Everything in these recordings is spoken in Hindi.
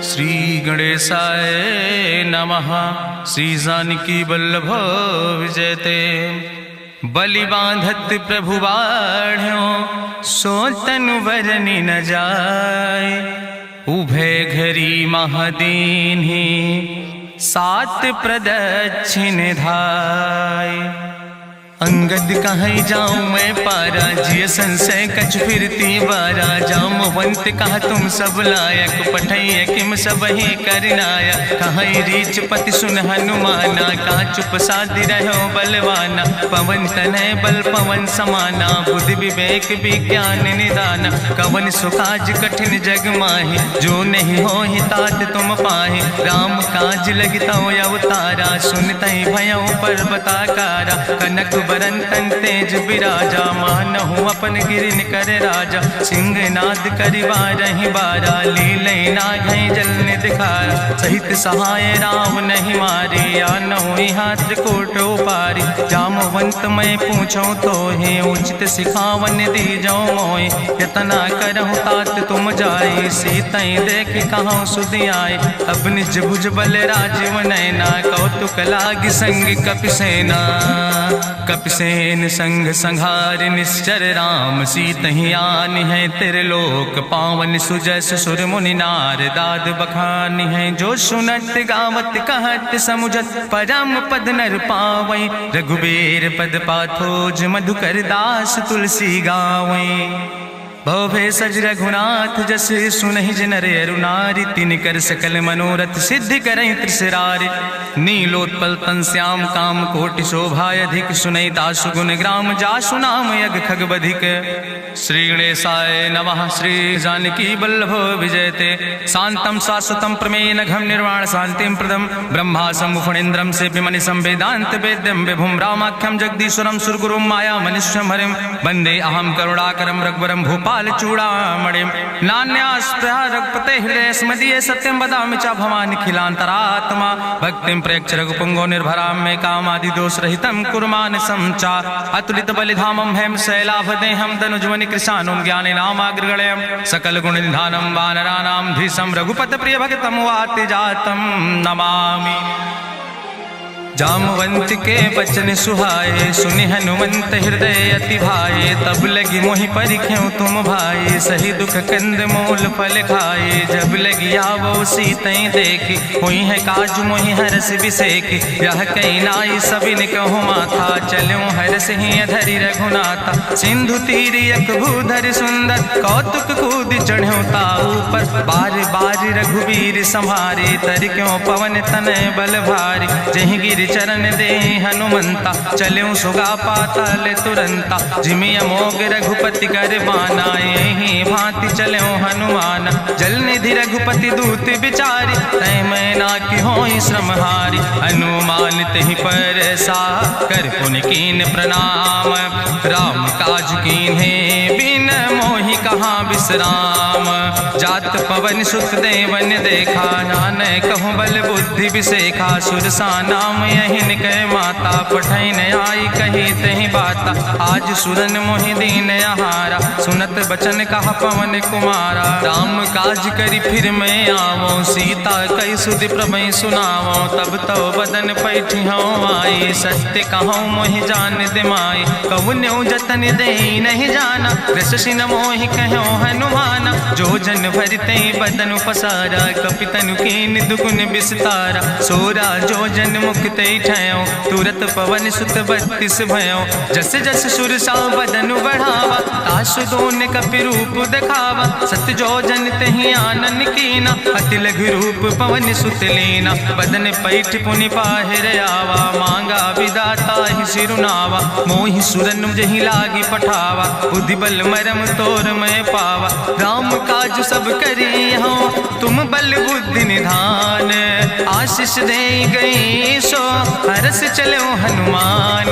श्री गणेशाय नमः। श्री जानकी वल्लभ विजयते। बलि बांधत प्रभु बाढ़ो सो तनु बरनि न जाय। उभय घरी महादीन्हि सात प्रदक्षिण धाय। अंगद कहीं जाऊं मैं पारा जिय संशय कछ फिरती बारा। जामवंत कहा तुम सब लायक पठैय किम सब ही करनाया। कहीं रीच पति सुन हनुमाना कहा चुप साधि रहो बलवाना। पवन तनय बल पवन समाना बुद्धि विवेक विज्ञान निदाना। कवन सुकाज कठिन जग माहि जो नहीं हो ही तात तुम पाहि। राम काज लगितो अवतारा सुनतहि भयउ पर्वताकारा। कनक बरन तन तेज बिराजा मानहु अपन गिरिन कर राजा। सिंह नाद करिवारहि बारा लीलै नागहि जल दिखारा। सहित सहाय राम नहीं मारे आनहु यहाँ त्रिकोट पारी। जामवंत मैं पूछो तो हे उचित सिखावन दीजो मोय। यतना करहु तात तुम जाए सीतई देख कहूँ सुधि आए। अब निज भुज बल राजीव नैना कौतुक लाग संग कपिसेना। कपिसेन संग संहार निश्चर राम सीतहि आनि है त्रिलोक पावन। सुजस सुर मुनि नार दाद बखानि है। जो सुनत गावत कहत समुझत परम पद नर पावै। रघुबीर पद पाथोज मधुकर दास तुलसी गावै। भवभय सज रघुनाथ जस सुनहि जिनरे अरुनारि। तिन कर सकल मनोरथ सिद्धि करहि त्रिसरारि। नीलोत्पल तन श्याम काम कोटि शोभा अधिक। सुनहि दासु गुण ग्राम जासु नाम यज्ञ खग बधिक। श्री गणेशाय नमः। श्री जानकी वल्लभ विजयते। शांतम शाश्वतम प्रमेयन घम निर्वाण शांतिम प्रदम। ब्रह्मा शंभु फणीन्द्रम सेव्यमणि संवेदांत वेद्यम विभुम रामाख्यम जगदीश्वरम सुरगुरुम माया मनुष्यम हरिम। वंदे अहम करुणाकरम रघुवरम भूपाल चूड़ामणिम। नान्यास्पृह रघुपते हृदय स्मदीय सत्यम वदामि च भवानि खिलांतरात्मा। भक्तिम प्रयच्छ रघुपुंगो निर्भराम मे कामादि दोष रहितम कुर्मान समचा। अतुलित बलिधामम हेम शैलाभदेहम दनुजवनि कृशानुम ज्ञानि नामाग्रगणयम। सकल गुण निधानम वानराणाम धीसम रघुपत प्रिय भगतम वाति जातम नमामि। जामवंत के बचन सुहाए सुनि हनुमंत हृदय अति भाए। तब लगी मोहि परिख्यो तुम भाई सही दुख कंद मूल फल खाए। जब लगी आवो सीतई देखी हुई है काज मोहि हरस बिसेखी। यह कई नाई सबिन कहु माथा चलो हरस ही धरि रघुनाथा। सिंधु तीर यक भूधर सुंदर कौतुक कूद चढ़ो ताऊ पर। बार बार रघुबीर संहारे तर क्यों पवन तनय बल भारी। जहि गिर चरण दे हनुमंता चलो सुगा पाताल तुरंता। जिमि अमोघ रघुपति कर बाना यही भांति चलो हनुमाना। जल निधि रघुपति दूत बिचारी तय मैना की होई श्रमहारी। हनुमान तहि पर सा कर पुनि कीन प्रणाम। राम काज कीन्हे बिन मोहि कहाँ विश्राम। जात पवन सुत देवन देखा नानय कहूँ बल बुद्धि विसेखा। सुरसा नाम यहिन कह माता पठैन आई कही तहि बाता। आज सुरन मोहि दीन आहारा सुनत बचन कहा पवन कुमारा। राम काज करी फिर मैं आवो सीता कई सुधि प्रभै सुनावो। तब तो बदन पैठी हूँ आई सत्य कहूँ मोहि जान दिमाई। कहुन्यु जतन दे नहीं जाना रससिन मोहि कहो हनुमाना। जो जन भरते बदन पसारा कपितनु कीन दुगुन विस्तारा। सोरा जो जन मुक्ते ठयो तुरत पवन सुत 32 भयो। जस जस सुरसा बदन बढ़ावा तासु दोन कपि रूप दिखावा। सत्य जो जन तहि आनन कीना अति लघु रूप पवन सुत लीना। बदन पैठ पुनि पाहिर आवा मांगा विदाता ही सिरुनावा। मोहि सुरन जहि लागी पठावा बुद्धि बल मरम तोर मैं पावा। राम काज सब करी हो तुम बल बुद्धि निधान। आशीष दे गई सो हरस चलो हनुमान।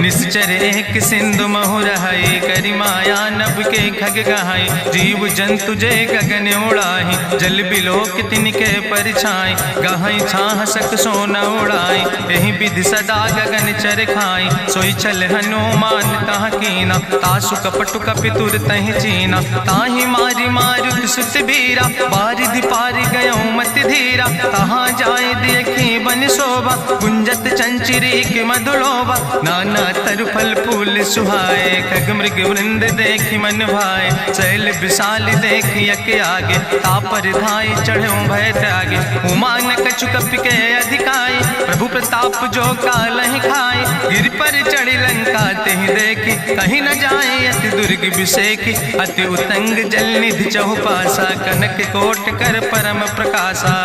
निश्चर एक सिंधु महुर हई करी माया नभ के खग गहाई। जीव जंतु जे गगन उड़ाही जल बिलोक तिनके परछाई। गहाई छाह सक सोन उड़ाई यही विधि सदा गगन चर खाई। सोई चल हनुमान तह कीना तासु कपटु कपितुर तहि चीना। ताहि मारी मारुत सुत बीरा बारिधि पारि गयो मत धीरा। तहाँ जाय देखी बन शोभा गुंजत चंचिरीक मधुलोभा। नाना तरु फल फूल सुहाए खग मृग वृंद देखी मन भाए। शैल विशाल देखी यके आगे तापर धाई चढ़ो भय त्यागे। उमान कछु कपि के अधिकाई प्रभु प्रताप जो कालहि खाई। गिर पर चढ़ी लंका तेहि देखी कहीं न जाए अति दुर्ग विषेखी। अति उतंग जल निधि चहुपासा कनक कोट कर परम प्रकाशा।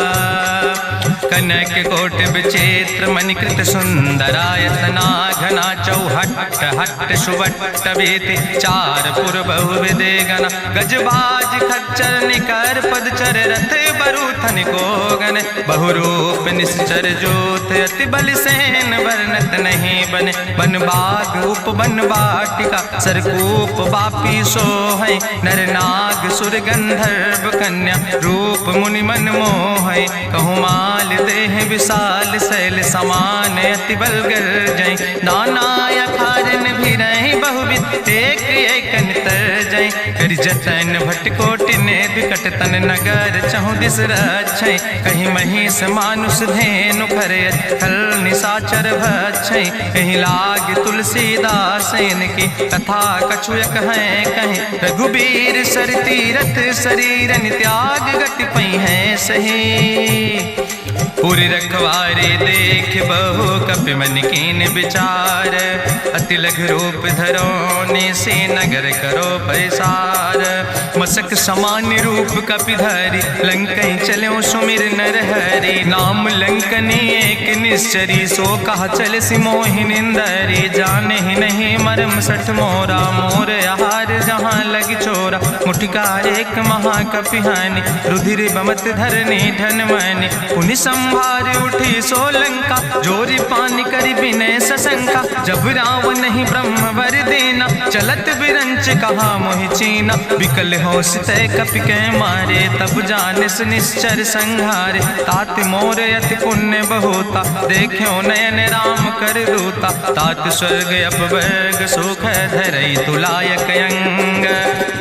कनक कोट विचित्र मणिकृत सुंदरायतना घना चौहट्ट हट्ट सुवट्ट वेति। चार पुर बहुविधे गण गजबाज खच्चर निकर पदचर रथ बरूथन को गण। बहुरूप निश्चर जोत अति बल सेन वर्णत नहीं बने। बन बाग उप बन बाटिका सरकूप बापी सोहै। नर नाग सुर गंधर्व कन्या रूप मुनि मन मोहै। कहूँ माल देह विशाल शैल समान अति बल गर्जै। नाना अखारन भी रही बहुविध एक एक नितर जै। कर जतन भटकोटि ने विकट तन नगर चहु दिस रक्षै। कहीं महिष मानुष धेनु खरे खल निशाचर भक्षै। कहीं लाग तुलसीदास की कथा कछुयक है कहीं। रघुबीर सर तीरथ शरीरन त्याग गति पई है सही। पुरि रखवारे देख बहु कपि मन कीन विचार। अति लघु रूप धरो ने से नगर करो पैसार। मसक समान रूप कपि धरि लंकई चलो सुमिर नर हरि। नाम लंकनी एक निश्चरी सो कहा चल सि मोहि निंदरी। जाने ही नहीं मरम सठ मोरा मोर आहार जहाँ लग चोरा। मुठिकार एक महाकपि हानि रुधिर बमत धरनी धन मनि। पुनि संभार उठी सोलंका जोरी पानी करी विनय सशंका। जब रावण नहीं ब्रह्म वर देना चलत बिरंच कहा मोहि चीना। विकल होश तय कपि के मारे तब जानिस निश्चर संहारे। तात मोर अति पुण्य बहुता देखो नयन राम कर दूता। तात स्वर्ग अपवर्ग सुख धरई तुलायक अंग।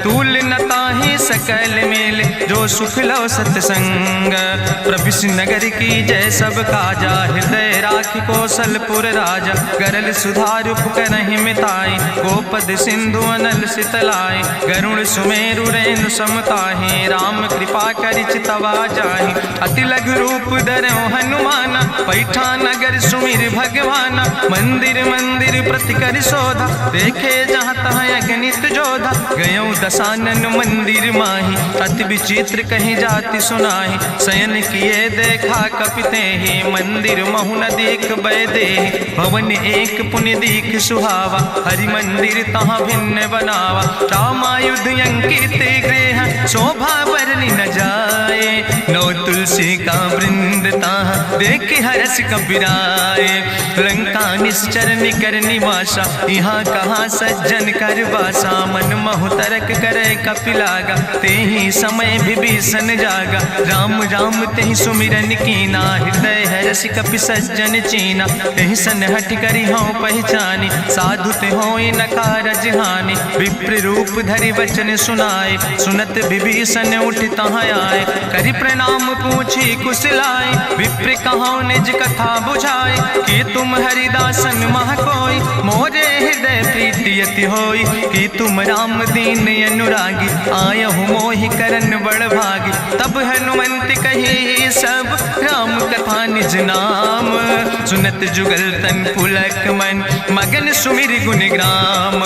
तूल न ताहि सकल मेल जो सुख लो सत्संग। प्रभिस नगर की जय सब काजा हृदय राखि कौशलपुर राजा। गरल सुधारु करहि मिताई गोपद सिंधु अनल सितलाई। गरुण सुमेरु रेणु समताहि राम कृपा करि चितवा जाहि। अति लघु रूप धरो हनुमाना पैठा नगर सुमिर भगवाना। मंदिर मंदिर प्रति कर शोधा देखे जहाँ तहाँ अगणित जोधा। गयो दशानन मंदिर माही अति विचित्र कहीं जाति सुनाही। शयन किए देखा कपिते ही मंदिर महु न देख बैदे। भवन एक पुण्य दीख सुहावा हरि मंदिर तहाँ भिन्न बनावा। रामायुध अंकित गृह शोभा वर्णि न जाए। नौ तुलसी का वृंद तहाँ देख हरस कबीराए। लंका निश्चर निकर निवासा यहाँ कहाँ सज्जन कर वासा। मन महु तरक करे कपिलागा ते ही समय विभीषण जागा। राम राम तेहि सुमिरन कीना हृदय हरस कपि सज्जन चीना। एहि सन हठ करि हूँ पहचानी साधु ते होई न कारज हानि। विप्र रूप धरि वचन सुनाए सुनत विभीषण उठ तहाँ आए। करि प्रणाम पूछी कुशलाए विप्र कहाँ निज कथा बुझाए। कि तुम हरिदासन मह कोई मोरे हृदय प्रीति अति होई। कि तुम राम दीन अनुरागी आयहु मोहि करन बड़ भागी। तब हनुमंत कही सब राम कथा निज नाम। सुनत जुगल तन पुलक मन मगन सुमिर गुण ग्राम।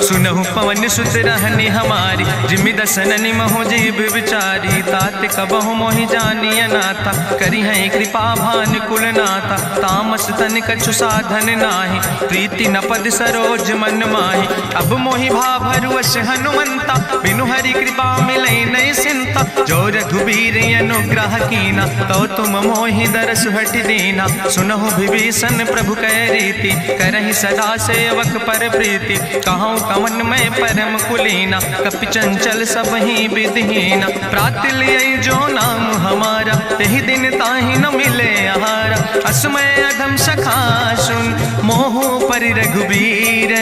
सुनहु पवन सुत रहनी हमारी जिमि दसननि महो जीव विचारी। तात कबहु मोहि जानी अनाथा करी है कृपा भान कुल नाथा। तामस तन कछु साधन नाही प्रीति न पद सरोज मन माही। अब मोहि भाभरुवश हनुमंता बिनु हरि कृपा मिलै नहीं सिंता। जो रघुबीर अनुग्रह कीना तो तुम मोहि दरस हटि दीना। सुनहु विभीषण प्रभु कै रीति, करहि सदा सेवक पर प्रीति। कहूँ कवन में परम कुलीना, कपि चंचल सब ही विधिहीना। प्रात लिये जो नाम हमारा, यही दिन ताहि न मिले आहारा। असमय अधम सखा सुन, मोह परि रघुबीर।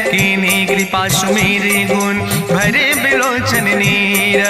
कीन्ही कृपा सुमेरि गुण, भरे बिलोचन नीर।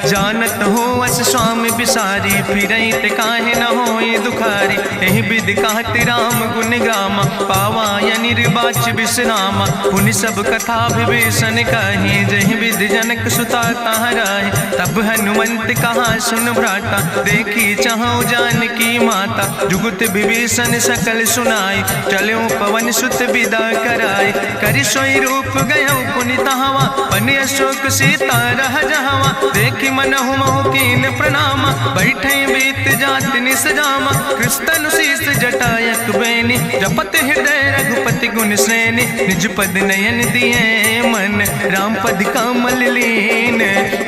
जानत हो अस स्वामी बिसारी, फिरहि ते काहे न होई दुखारी। एहि विधि कहत राम गुण गामा, पावा निर्वाच विश्रामा। पुनि सब कथा विभीषण कही, जहि विधि जनक सुता कहाँ रहे। तब हनुमंत कहा सुन भ्राता, देखी चाहूँ जानकी माता। जुगुत विभीषण सकल सुनाई, चलो पवन सुत विदा कराई। करि सोई रूप गयो पुनि तहवा, बनि अशोक सीता रह जहवा। देखी मनहु मोह कीन प्रणामा, बैठे बीत जात निस जामा। कृष्ण शीस जटायक बेनी, जपत हृदय रघुपति गुण श्रेणी। निज पद नयन दिए मन, राम पद कमल लीन।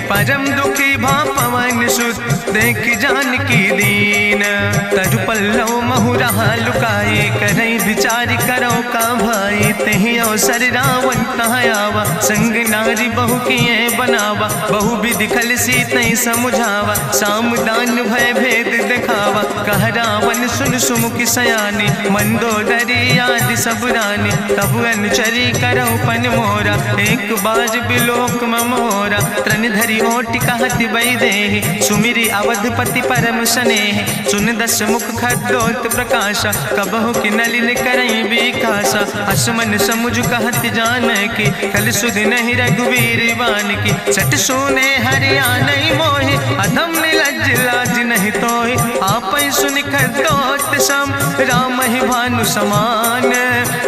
परम दुखी भा पवन सुत, देख जानकी दीन। तरु पल्लव महु रहा लुकाई, करई विचार करो का भाई। तेहि अवसर रावण तहाँ आवा, संग नारी बहु किए बनावा। बहु विधि खल सीतहि समुझावा, साम दान भय भेद दिखावा। कह रावण सुन सुमुखि सयानी, मंदोदरी आदि सब रानी। तब अनुचरी करौ पन मोरा, एक बाज बिलोक ममोरा। त्रन धरि ओट कहत वैदेही, सुमिरि अवधपति परम स्नेह। सुन दस मुख खद्योत प्रकाशा, कबहु कि नलिन करई विकासा। असमन समुझ कहत जानकी, कल सुध नहीं रघुवीर बान की। सट सुने हरियाणई मोहि, अधम निलज्ज लाज नहीं तोहि। आपै सुनि खद्योत सम, राम ही भानु समान।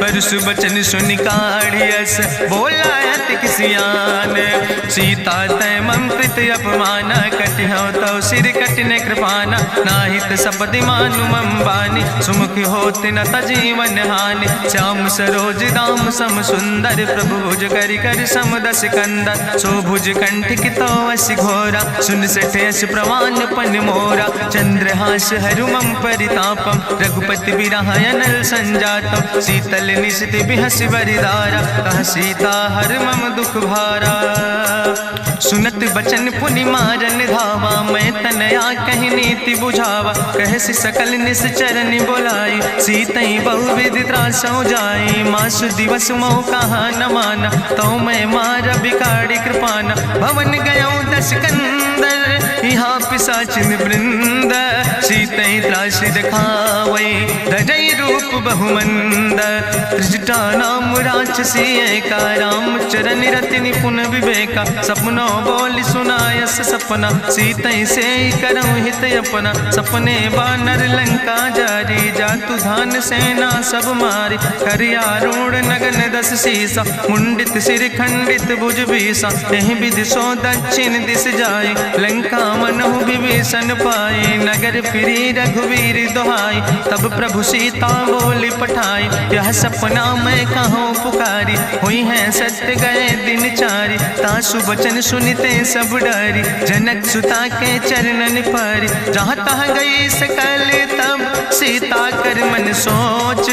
परसु बचन सुनि काढ़ियस, बोला अति किसियान। सीता तै मम कृत अपमाना, कटिहौ तौ सिर कटिन कृपाना। नाहित सपदि मानु मम बानी, सुमुख होत न तजीवन हानि। श्याम सरोज दाम सम सुंदर, प्रभु भुज करि कर सम दस कंदर। सो भुज कंठ कितो अस घोरा, सुन सठ यस प्रवान पन मोरा। चंद्रहास हरु मम परितापम, रघुपति बिरह अनल संजातम। शीतल निशित बिहसि बरिदारा, कह सीता हर मम दुख भारा। सुनत बचन पुनि मारन धावा, मैं तनया कहि नीति बुझावा। कहसि सकल निश्चरनि बोलाई, सीतई बहुविधि त्रासौ जाई। मासु दिवस मोह कहा न माना, तो मैं मार बिगाड़ी कृपाना। भवन गयो दस कंदर, यहाँ पिशाचिन वृंद। सीतई त्रास दिखावै, धरई रूप बहुमंद। त्रिजटा नाम राक्षसी एका, राम चरण रति निपुण विवेका। सपनो बोल सुनायस सपना, सीतई से करऊँ हित अपना। सपने बानर लंका जारी, जातु धान सेना सब मारी। करियारूढ़ नगन दस सीसा, मुंडित सिर खंडित भुज बीसा। यही विधि सो दक्षिण दिस जाए, लंका मनहु विभीषण पाए। नगर फिरी रघुवीर दुहाई, तब प्रभु सीता बोली पठाई। यह सपना मैं कहूँ पुकारी, हुई है सत्य गए दिन चारी। तासु वचन सुनते सब डरी, जनक सुता के चरणन पर। जहाँ तहाँ गई सकल तब, सीता कर मन सोच।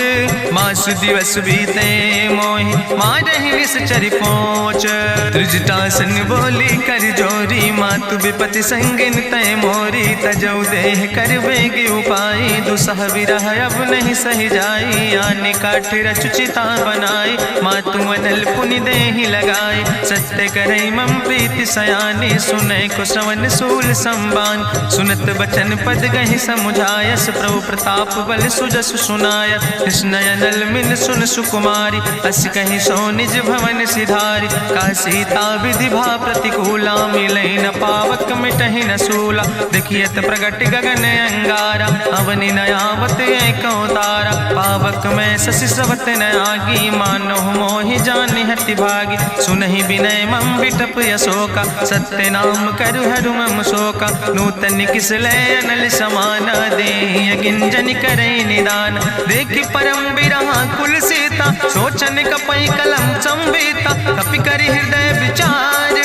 मासु दिवस बीते मोहि, मारहि निश्चर पहुँच। त्रिजटासन बोली कर जोरी, मातु विपति संगिन तय मोरी। तजौ देह कर बेग उपाय, दुसह विरह अब नहीं सही जाई। आने काठ रचुचिता बनाई, मातु अनल पुनि देहि लगाई। सत्य करई मम प्रीति सयानी, सुनै को श्रवण सूल संबान। सुनत बचन पद गहि समुझायस, प्रभु प्रताप बल सुजस सुनाय। कृष्णयनल मिल सुन सुकुमारी, अस कहि सो निज भवन सिधारी। का सीता विधि भा प्रतिकूला, मिलै न पावक मिटहि न सूला। देखियत प्रगट गगन अंगारा, अवनि न आवत एक तारा। पावक में शशि स्रवत न आगी, मानो मोहि जानि हति भागी। सुनहि विनय मम विटप यशोका, सत्य नाम करु हरु मम शोका। नूतन किसलय अनल समाना, देहि अगिंजन करई निदान। देखि परम बिरहा कुल सीता, सोचन कपई कलम संवेता। कपि करि हृदय विचार,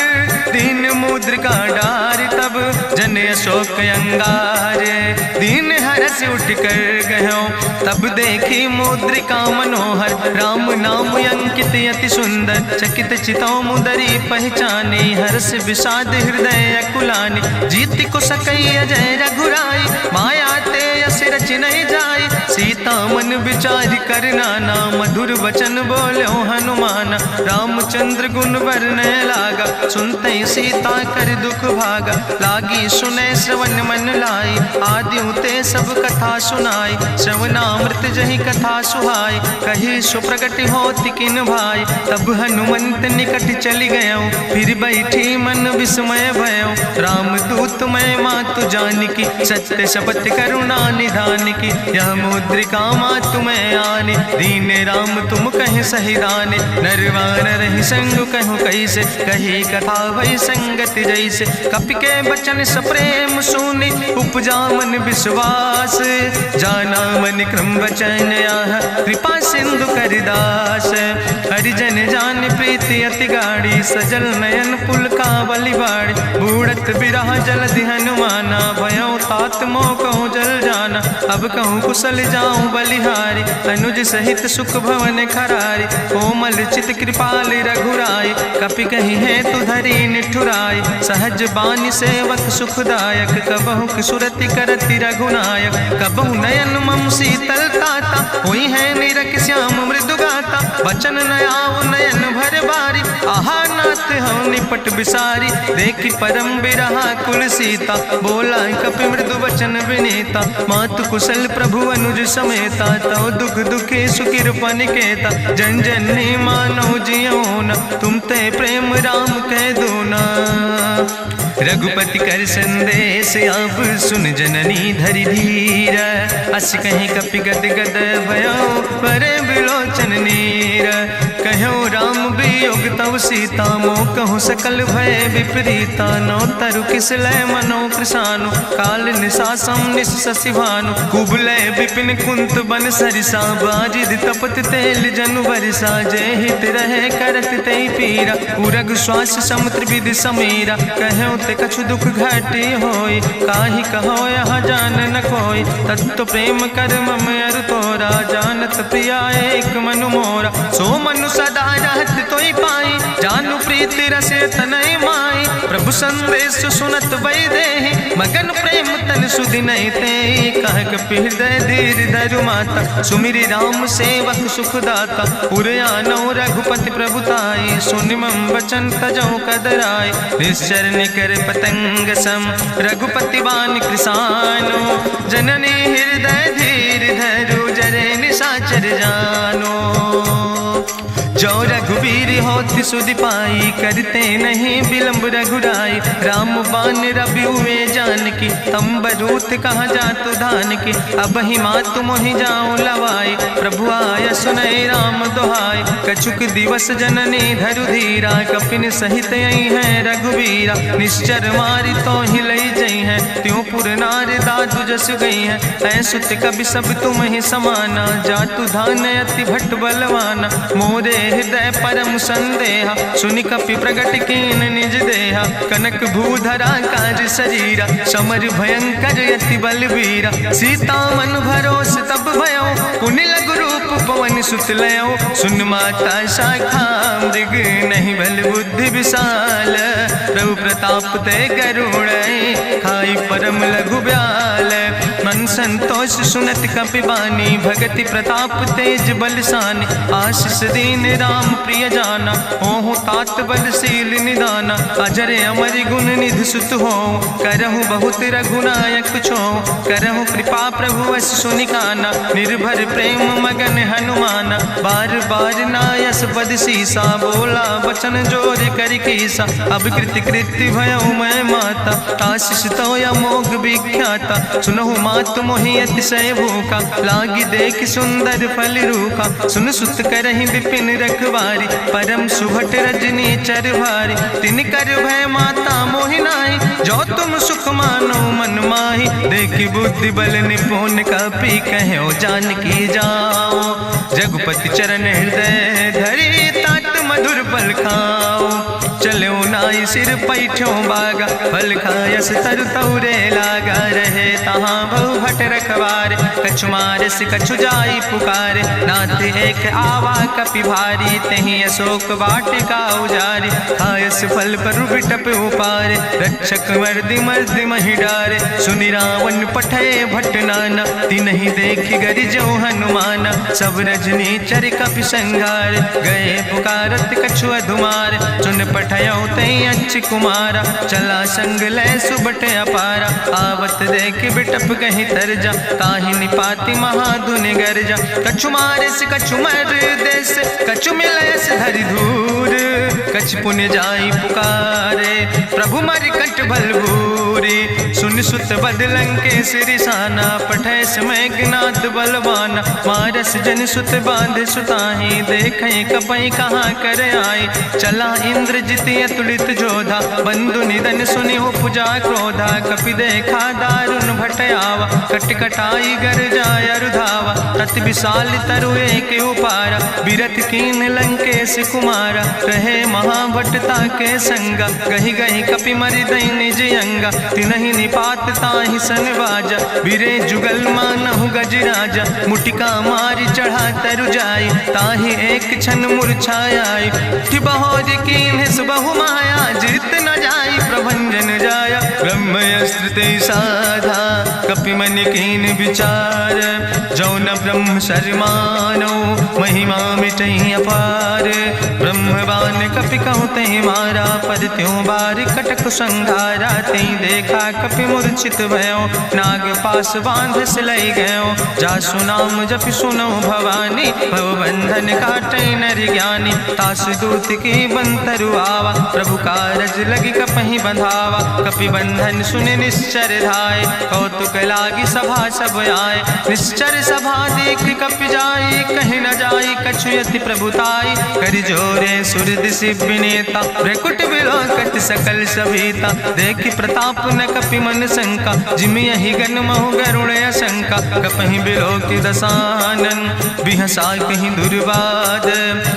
दीन मुद्रिका डार तब जन अशोक अंगार। दीन हरस उठ कर गयो तब देखी मुद्रिका मनोहर। राम नाम अंकित अति सुंदर चकित चितौ मुदरी पहचानी। हर्ष विषाद हृदय अकुलानी जीत को सकई अजय रघुराई। माया ते यस रच नहीं जाई सीता मन विचार कर नाना। मधुर वचन बोलो हनुमान रामचंद्र गुण वर्णय लागा। सुनते सीता कर दुख भागा लागी सुने श्रवण मन लाई। आदि ते सब कथा सुनाई श्रवणामृत जहि कथा सुहाई। कही सुप्रगट होति किन भाई तब हनुमंत निकट चली गयो। फिर बैठी मन विस्मय भयो रामदूत मैं मातु जानकी। सत्य शपथ करुणा निधान की यह मुद्रिका मातु मैं आनी। दीन राम तुम कहे सही दाने नरवान रही संग कहूँ कैसे। कही कथा वही संगत जैसे कपि के बचन सप्रेम सुनी। उपजा मन विश्वास जाना मन क्रम वचन आह। कृपा सिंधु करिदास हरिजन जान प्रीति अति गाड़ी। सजल नयन पुलकावली बाड़ी बूढ़त बिरह जलधि हनुमाना। भयो तात मोह कहूँ जल जाना अब कहूँ कुशल जाऊँ बलिहारी। अनुज सहित सुख भवन खरारी कोमल चित कृपाल रघुराई। कपि कही है तु धरी निठुराई सहज बानी सेवक सुखदायक। कबहु सुरति करति रघुनायक कबहु नयन मम शीतल ताता। हुई है निरख श्याम मृदु गाता बचन नयाव नयन भर बारी। आहा नाथ हम निपट बिसारी देखी परम बिरहा कुल सीता। बोला कपि मृदु वचन विनीता मातु कुशल प्रभु अनुज समेता। तो दुख दुखी सुखिरपन केता जन जननी मानो जियोना। तुम ते प्रेम राम कह दूना। रघुपति कर संदेश अब सुन जननी धरि धीर। अस कहीं कपि गद गद भयो पर बिलोचन नीर। कहो राम वियोग तव सीता मोह कहूँ सकल भय विपरीता। नो तरु किस लय मनो कृषानु काल निशासम निशि भानु। कुबलय विपिन कुंत बन सरिसा बाजिद तपत तेल जनु बरिसा। जय हित रहे करत ते पीरा उरग श्वास समुद्र विधि समीरा। कहो ते कछु दुख घाटी होई काहि कहो यह जान न कोई। तत्व प्रेम कर मम अरु तोरा जानत प्रिया एक मनु मोरा। सो मनु सदा रहत तोई पाई जानु प्रीति रसे तनय माई। प्रभु संदेश सुनत वै देहि मगन प्रेम तन सुधि नहीं ते। कह कपि हृदय धीर धरु माता सुमिरि राम सेवक सुखदाता। पुरयानो रघुपति प्रभुताई सुनि मम वचन तजौ कदराय। निश्चर निकर पतंग सम रघुपति बान कृसानो। जननी हृदय धीर धरु जरे निशाचर जानो। जो रघुवीर होति सुधि पाई करते नहीं विलंब रघुराई। राम बान रवि हुए जानकी तम्बरूत कहाँ जातु धान की। अब ही मातु मोहि जाऊँ लवाई प्रभु आय सुनय राम दुहाई। कछुक दिवस जननी धरु धीरा कपिन सहित यही है रघुवीरा। निश्चर मारी तो ही लई जई है त्यों पुर नार दादु जस गई है। ऐसुत कभी सब तुम ही समाना जातु धान अति भट बलवाना। मोरे हृदय परम संदेहा सुनि कपि प्रगट कीन निज देहा। कनक भूधरा काज शरीरा समर भयंकर यति बलवीरा। सीता मन भरोस तब भयो पुनि लघु रूप पवन सुत लयो। सुन माता शाखा मृग नहीं बल बुद्धि विशाल। प्रभु प्रताप ते करुण खाई परम लघु ब्याल। मन संतोष सुनत कपि बानी भगति प्रताप तेज बलसानी। आशीष दीन राम प्रिय जाना ओहु तात बलशील निदाना। अजर अमर गुण निधि सुत हो करहु बहुत रघुनायक छो। करहु कृपा प्रभु अस सुनिकाना निर्भर प्रेम मगन हनुमाना। बार बार नायस पद सीसा बोला वचन जोर कर कीसा। अब कृति कृति भयो मैं माता आशीष तो अमोघ विख्याता। सुनहु मातु मोहि अतिशय भूखा लागी देख सुंदर फल रूखा। सुन सुत करहि विपिन रखवारी परम सुभट रजनी चर भारी। तिन कर भय माता मोहि नाहि जो तुम सुख मानो मन माहि। देखि बुद्धि बल निपुण कपि कहो जानकी जाओ। रघुपति चरण हृदय धरि तात मधुर पल खाओ। चलो नाई सिर पैठो बागा, फल खायस तरु तौरे लागा। रहे तहाँ बहु भट रखवारे, कछु मारस कछु जाई पुकारे। नाथ एक आवा कपि भारी, तहीं अशोक वाटिका उजारी। खायस फल पर बिटप उपारे, रक्षक मर्दि मर्दि महि डारे। सुनि रावण पठय भट नाना, तिन्हि देखि गरिजौ हनुमाना। सब रजनी चर कपि संघार, गए पुकारत कछु अधुमार। चुन पठयौ तई अच्छ कुमारा, चला संग लय सुबट अपारा। आवत देख बिटप कहीं तरजा, ताहि निपाति महाधुनि गर्जा। कछु मारिस कछु मर देस, कछु मिलयस धरि धूर। कछ पुण्य जाई पुकारे, प्रभु मरि कंठ बलभूरी। सुन सुत बदलं के सिरिसाना, पठय समय ज्ञात बलवाना। मारस जन सुत बांध सुताही, देखें कपई कहाँ कर आई। चला इंद्रजित अतुलित जोधा, बंधु निधन सुनि उपजा क्रोधा। कपि देखा दारुण भटयावा, कट कटाई गर जाय रुधावा। तत विशाल तरु एक उपारा, बिरथ कीन लंकेश कुमारा। रहे महाभटता के संगा, गहि गहि कपि मरि दई निज अंगा। तिनहि निपात ताहि सन बाजा, बिरे जुगल मानहु गजराजा। मुटिका मारि चढ़ा तरु जाई, ताहि एक क्षण मूर्छाई। बहोज कीन्हिस बहु माया, जीत न जाई प्रभंजन जाया। ब्रह्मयस्त्र ते साधा, कपि मन कीन विचार। जौन ब्रह्म शर्मानो, महिमा मिटई अपार। ब्रह्मवान कपि कहु तहि मारा, पर त्यों बार कटक संघारा। तई देखा कपि मूर्छित भयो, नाग पास बांध सिलई गयो। जासु नाम जपि सुनो भवानी, भव बंधन काटई नर ज्ञानी। तासु दूत की बंतरु आवा, प्रभु कारज लगी कपहि बंधावा। कपि बंधन सुनि निश्चर धाय, कौतुक लागी सभा सब आए। निश्चर सभा देख कपि जाई, कहीं न जाई कछु यति प्रभुताई। करि जोरे सुर दिसि विनेता, भ्रकुट विलोकत सकल सभीता। देखि प्रताप न कपि मन शंका, जिमि यहि गन महु गरुण शंका। कपहि बिलोकि दसानन, बिहसा कहीं दुर्वाद।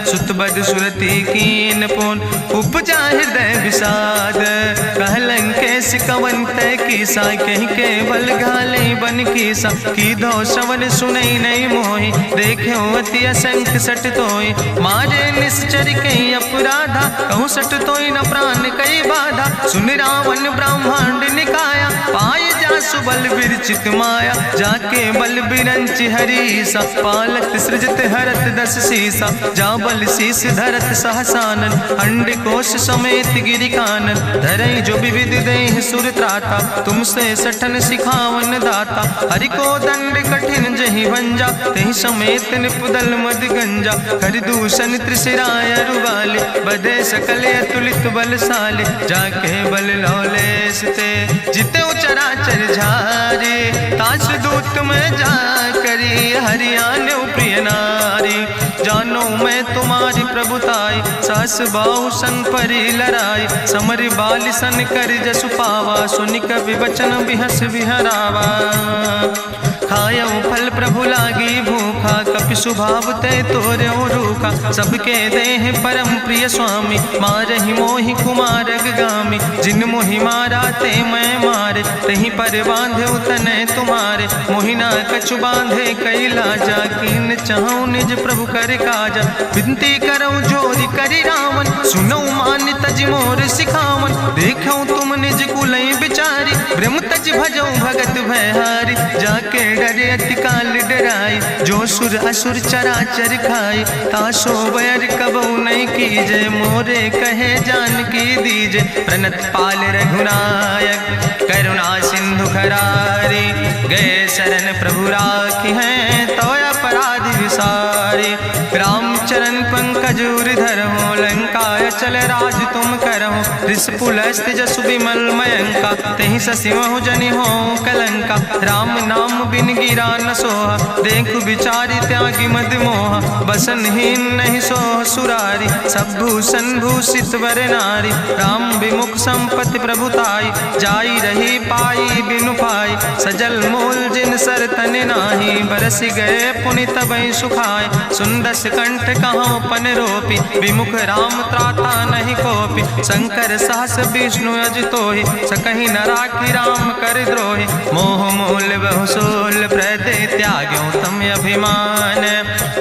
सुत बद सुरति कीन पुन, उपजा हृदय विषाद। कहलन केस कवन तय कीसा, कहीं केवल घाले बन कीसा। कीधो श्रवण सुनई नहीं मोहि, देख्यो अति असंख्य सट तोय। मारे निश्चर कई अपराधा, कहूँ सट तोय न प्राण कई बाधा। सुन रावण ब्रह्मांड निकाया, पाय जासु बल विरचित माया। जाके बल बिरंच हरीसा, पालत सृजत हरत दस सीसा। जा बल शीस धरत सहसानन, अंड कोश समेत गिरि कानन। धरई जो विविध देह सुर त्राता, तुमसे सठन सिखावन दाता। हरि को दंड कठिन जहि भंजा, तहि समेत निपुदल मद गंजा। हरि दूषण त्रिशिराय रुवाले, बधे सकल अतुलित बलशाले। जाके बल लौलेस ते, जिते चराचर झारे। तास दूत में जा करी, हरियाण प्रिय नारी। जानो मैं तुम्हारी प्रभुताई, सास बाहु सन परी लड़ाई। समर बाल सन कर जसु पावा, सुनि कवि वचन बिहस बिहरावा। खायौ फल प्रभु लागी भूखा, कपि स्वभाव ते तोर्यो रूखा। सबके देह परम प्रिय स्वामी, मारहि मोहि कुमारग गामी। जिन मोहि मारा ते मैं मारे, तहीं पर बांधे तने तुम्हारे। मोहिना कछु बांधे कई लाजा, कीन चाहूं निज प्रभु कर काजा। विनती करऊं जोरि करि रावण, सुनौ मान तज मोर सिखावन। देखऊं तुम निज कुलई बिचारी, ब्रह्म तज भजऊं भगत भयहारी। जाके डरे अति काल डराई, जो सुर असुर चराचर खाई। तासो बैर कबऊ नहीं कीजे, मोरे कहे जान की दीजे। प्रणत पाल रघुनायक, करुणा सिंधु खरारी। गए शरण प्रभु राखी हैं, तो अपराध विसारी। रामचरण पंकज उर धरहु, लंकाय चल राज तुम करहु। रिस पुलस्त जसु विमल मयंका, तहि ससिमहु जनि हो कलंका। राम नाम बिन गिरा न सोहा, देखु बिचारी त्यागी मद मोहा। बसनहीन नहीं सोह सुरारी, सब भूषण भूषित वर नारी। राम विमुख संपत्ति प्रभुताई, जाई रही पाई बिनु पाई। सजल मूल जिन सर तन नाही, बरस गए पुनि तबई सुखाए। सुंदस कंठ कहाँ पन रोपी, विमुख राम त्राता नहीं कोपी। शंकर सहस विष्णु अज तोहि, सकहि न राखी राम कर द्रोहि। मोह मूल बहुसूल प्रदे त्याग्यो तम अभिमान।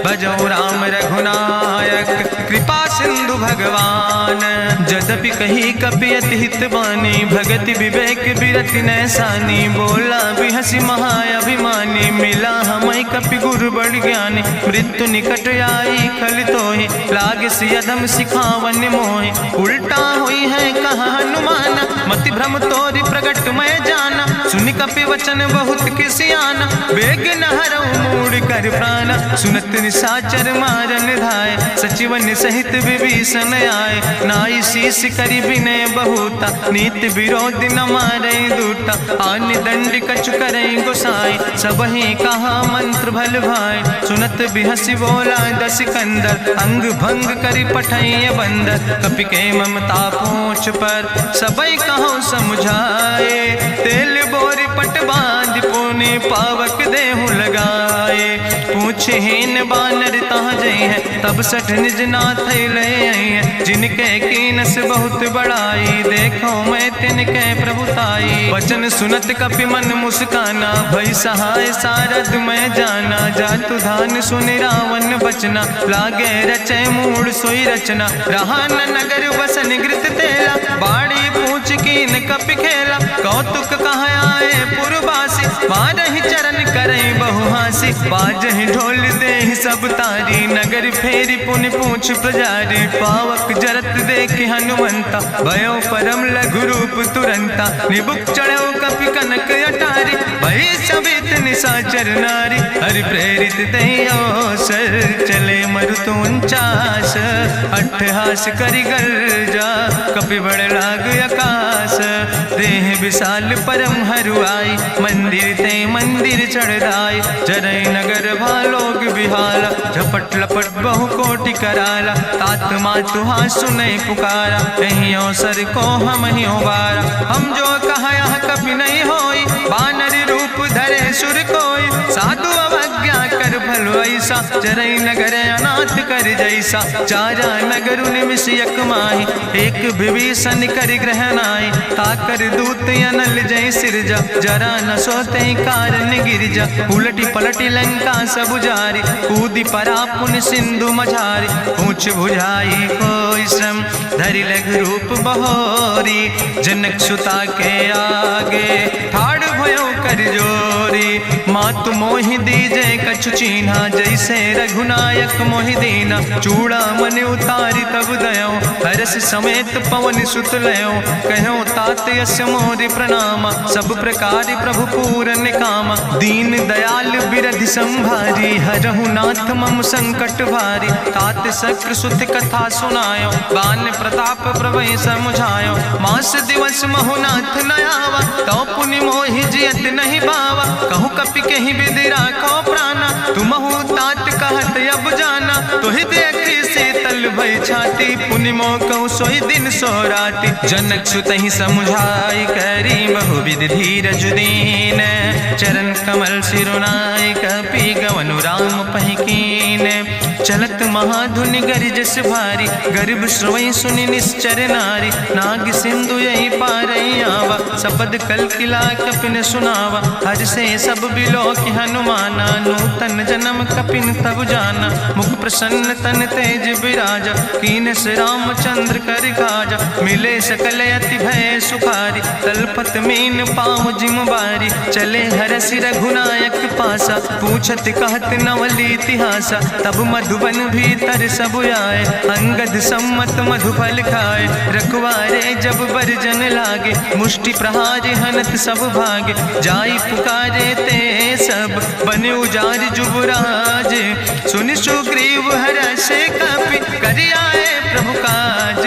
भजो राम रघुनायक कृपा सिंधु भगवान। यद्यपि कही कपि अति हित बानी, भगति विवेक बिरति नैसानी। बोला बिहसी महाअभिमानी, मिला हमई कपि गुरु बड़ ज्ञानी। मृत्यु निकट आई खल तोहि, लागे सियधम सिखावन मोहि। उल्टा हुई है कहा हनुमान, मति भ्रम तोरि प्रगट मैं जाना। सुनि कपि वचन बहुत किसियाना, बेग न हरऊ मूढ़ कर प्राण। सुनत निशाचर मारन धाय, सचिवन सहित विभीषण आए। नाई शीस करि विनय बहुता, नीति विरोध न मारै दूता। आन दंड कछु करै गोसाई, सबहि कहा मंत्र भल भाई। सुनत बिहसी बोला दस कंदर, अंग भंग करि पठैय बंदर। कपि के ममता पूछ पर, सबई कहो समुझाए। तेल बोरी पट बांध पुनि पावक देहु लगाए। पूछे हीन बानर तहाँ जई है, तब सठ निज नाथ ले आई है। जिनके कीनस बहुत बड़ाई, देखो मैं तिनके प्रभुताई। वचन सुनत कपि मन मुस्काना, भई सहाय सारद मैं जाना। जातु धान सुनि रावण बचना, लागे रचे मूढ़ सोई रचना। रहा न नगर बसन घृत तेला, बाड़ी पूछ कीन कपि खेला। कौतुक कहाँ आए पुरवासी, मारहि चरण करई बहुहासी। बाजहि ढोल देहि सब तारी, नगर फेरी पुनि पूछ प्रजारी। पावक जरत देखि हनुमंता, भयो परम लघु रूप तुरंता। निबुक चढ़ो कपि कनक अटारी, भई सबित निशाचर नारी। हरि प्रेरित तहि अवसर, चले मरुत 49। अट्ठहास करि गर्जा, कपि बड़ लाग आकाश। देह विशाल परम हरुआई, मंदिर ते मंदिर चढ़ाई। जरै नगर भालोग बिहाला, झपट लपट बहु कोटि कराला। तात मातु हाँ सुनै पुकारा, एहि अवसर को हम ही बारा। हम जो कहा यहाँ कपि नहीं होई, बानर रूप धरे सुर कोई। साधु अवज्ञा कर भल ऐसा, जरै नगर अनाथ कर जैसा। चारा नगर निमिष यक माही, एक विभीषण कर ग्रह नाई। ताकर दूत अनल जय सिरजा, जरा न सोते कारण गिरजा। उलटी पलटी लंका सब जारी, कूदी परा पुन सिंधु मझारी। पूछ बुझाई कोई श्रम, धरि लघु रूप बहोरी। जनक सुता के आगे, ठाड़ भयो कर जोरी। मातु मोहि दीजे कछु चीन्हा, जैसे रघुनायक मोहि दीना। चूड़ा मन उतारी तब दयो, हरस समेत पवन सुत लयो। कहो तात यस मोरि प्रणामा, सब प्रकार प्रभु पूरन कामा। दीन दयाल बिरधि संभारी, हरहु नाथ मम संकट भारी। तात शक्र सुत कथा सुनायो, बान प्रताप प्रभय समुझायो। मास दिवस महु नाथ न आवा, तो पुनि मोहि जियत नहीं बावा। कहु कपि कहि विधि राखो प्राणा, तुमहु तात कहत अब जाना। तोहि देखी शीतल भई छाती, पुनि मोह कहु सोई दिन सो राति। जनक सुतहि समुझाई करी, बहुविधि धीरज दीन। चरण कमल सिरुनाई, कपि गवनु राम पहि कीन। चलत महाधुनि गरिजस भारी, गर्भ श्रवई सुनि निश्चर नारी। नाग सिंधु यही पारई आवा, सबद कल किला कपिन सुनावा। हर से सब बिलोक हनुमाना, नूतन जन्म कपिन तब जाना। मुख प्रसन्न तन तेज विराजा, कीनस रामचंद्र कर काजा। मिले सकल अति भय सुखारी, तलपत मीन पाँव जिम बारी। चले हरस रघुनायक पासा, पूछत कहत नवल इतिहासा। तब मधुबन भीतर सब आए, अंगद सम्मत मधुफल खाए। रखवारे जब बरजन लागे, मुष्टि प्रहार हनत सब भागे। जाई पुकारे ते सब, बने उजार जुबराज। सुनि सुग्रीव हरषे कपि, करि आए प्रभु काज।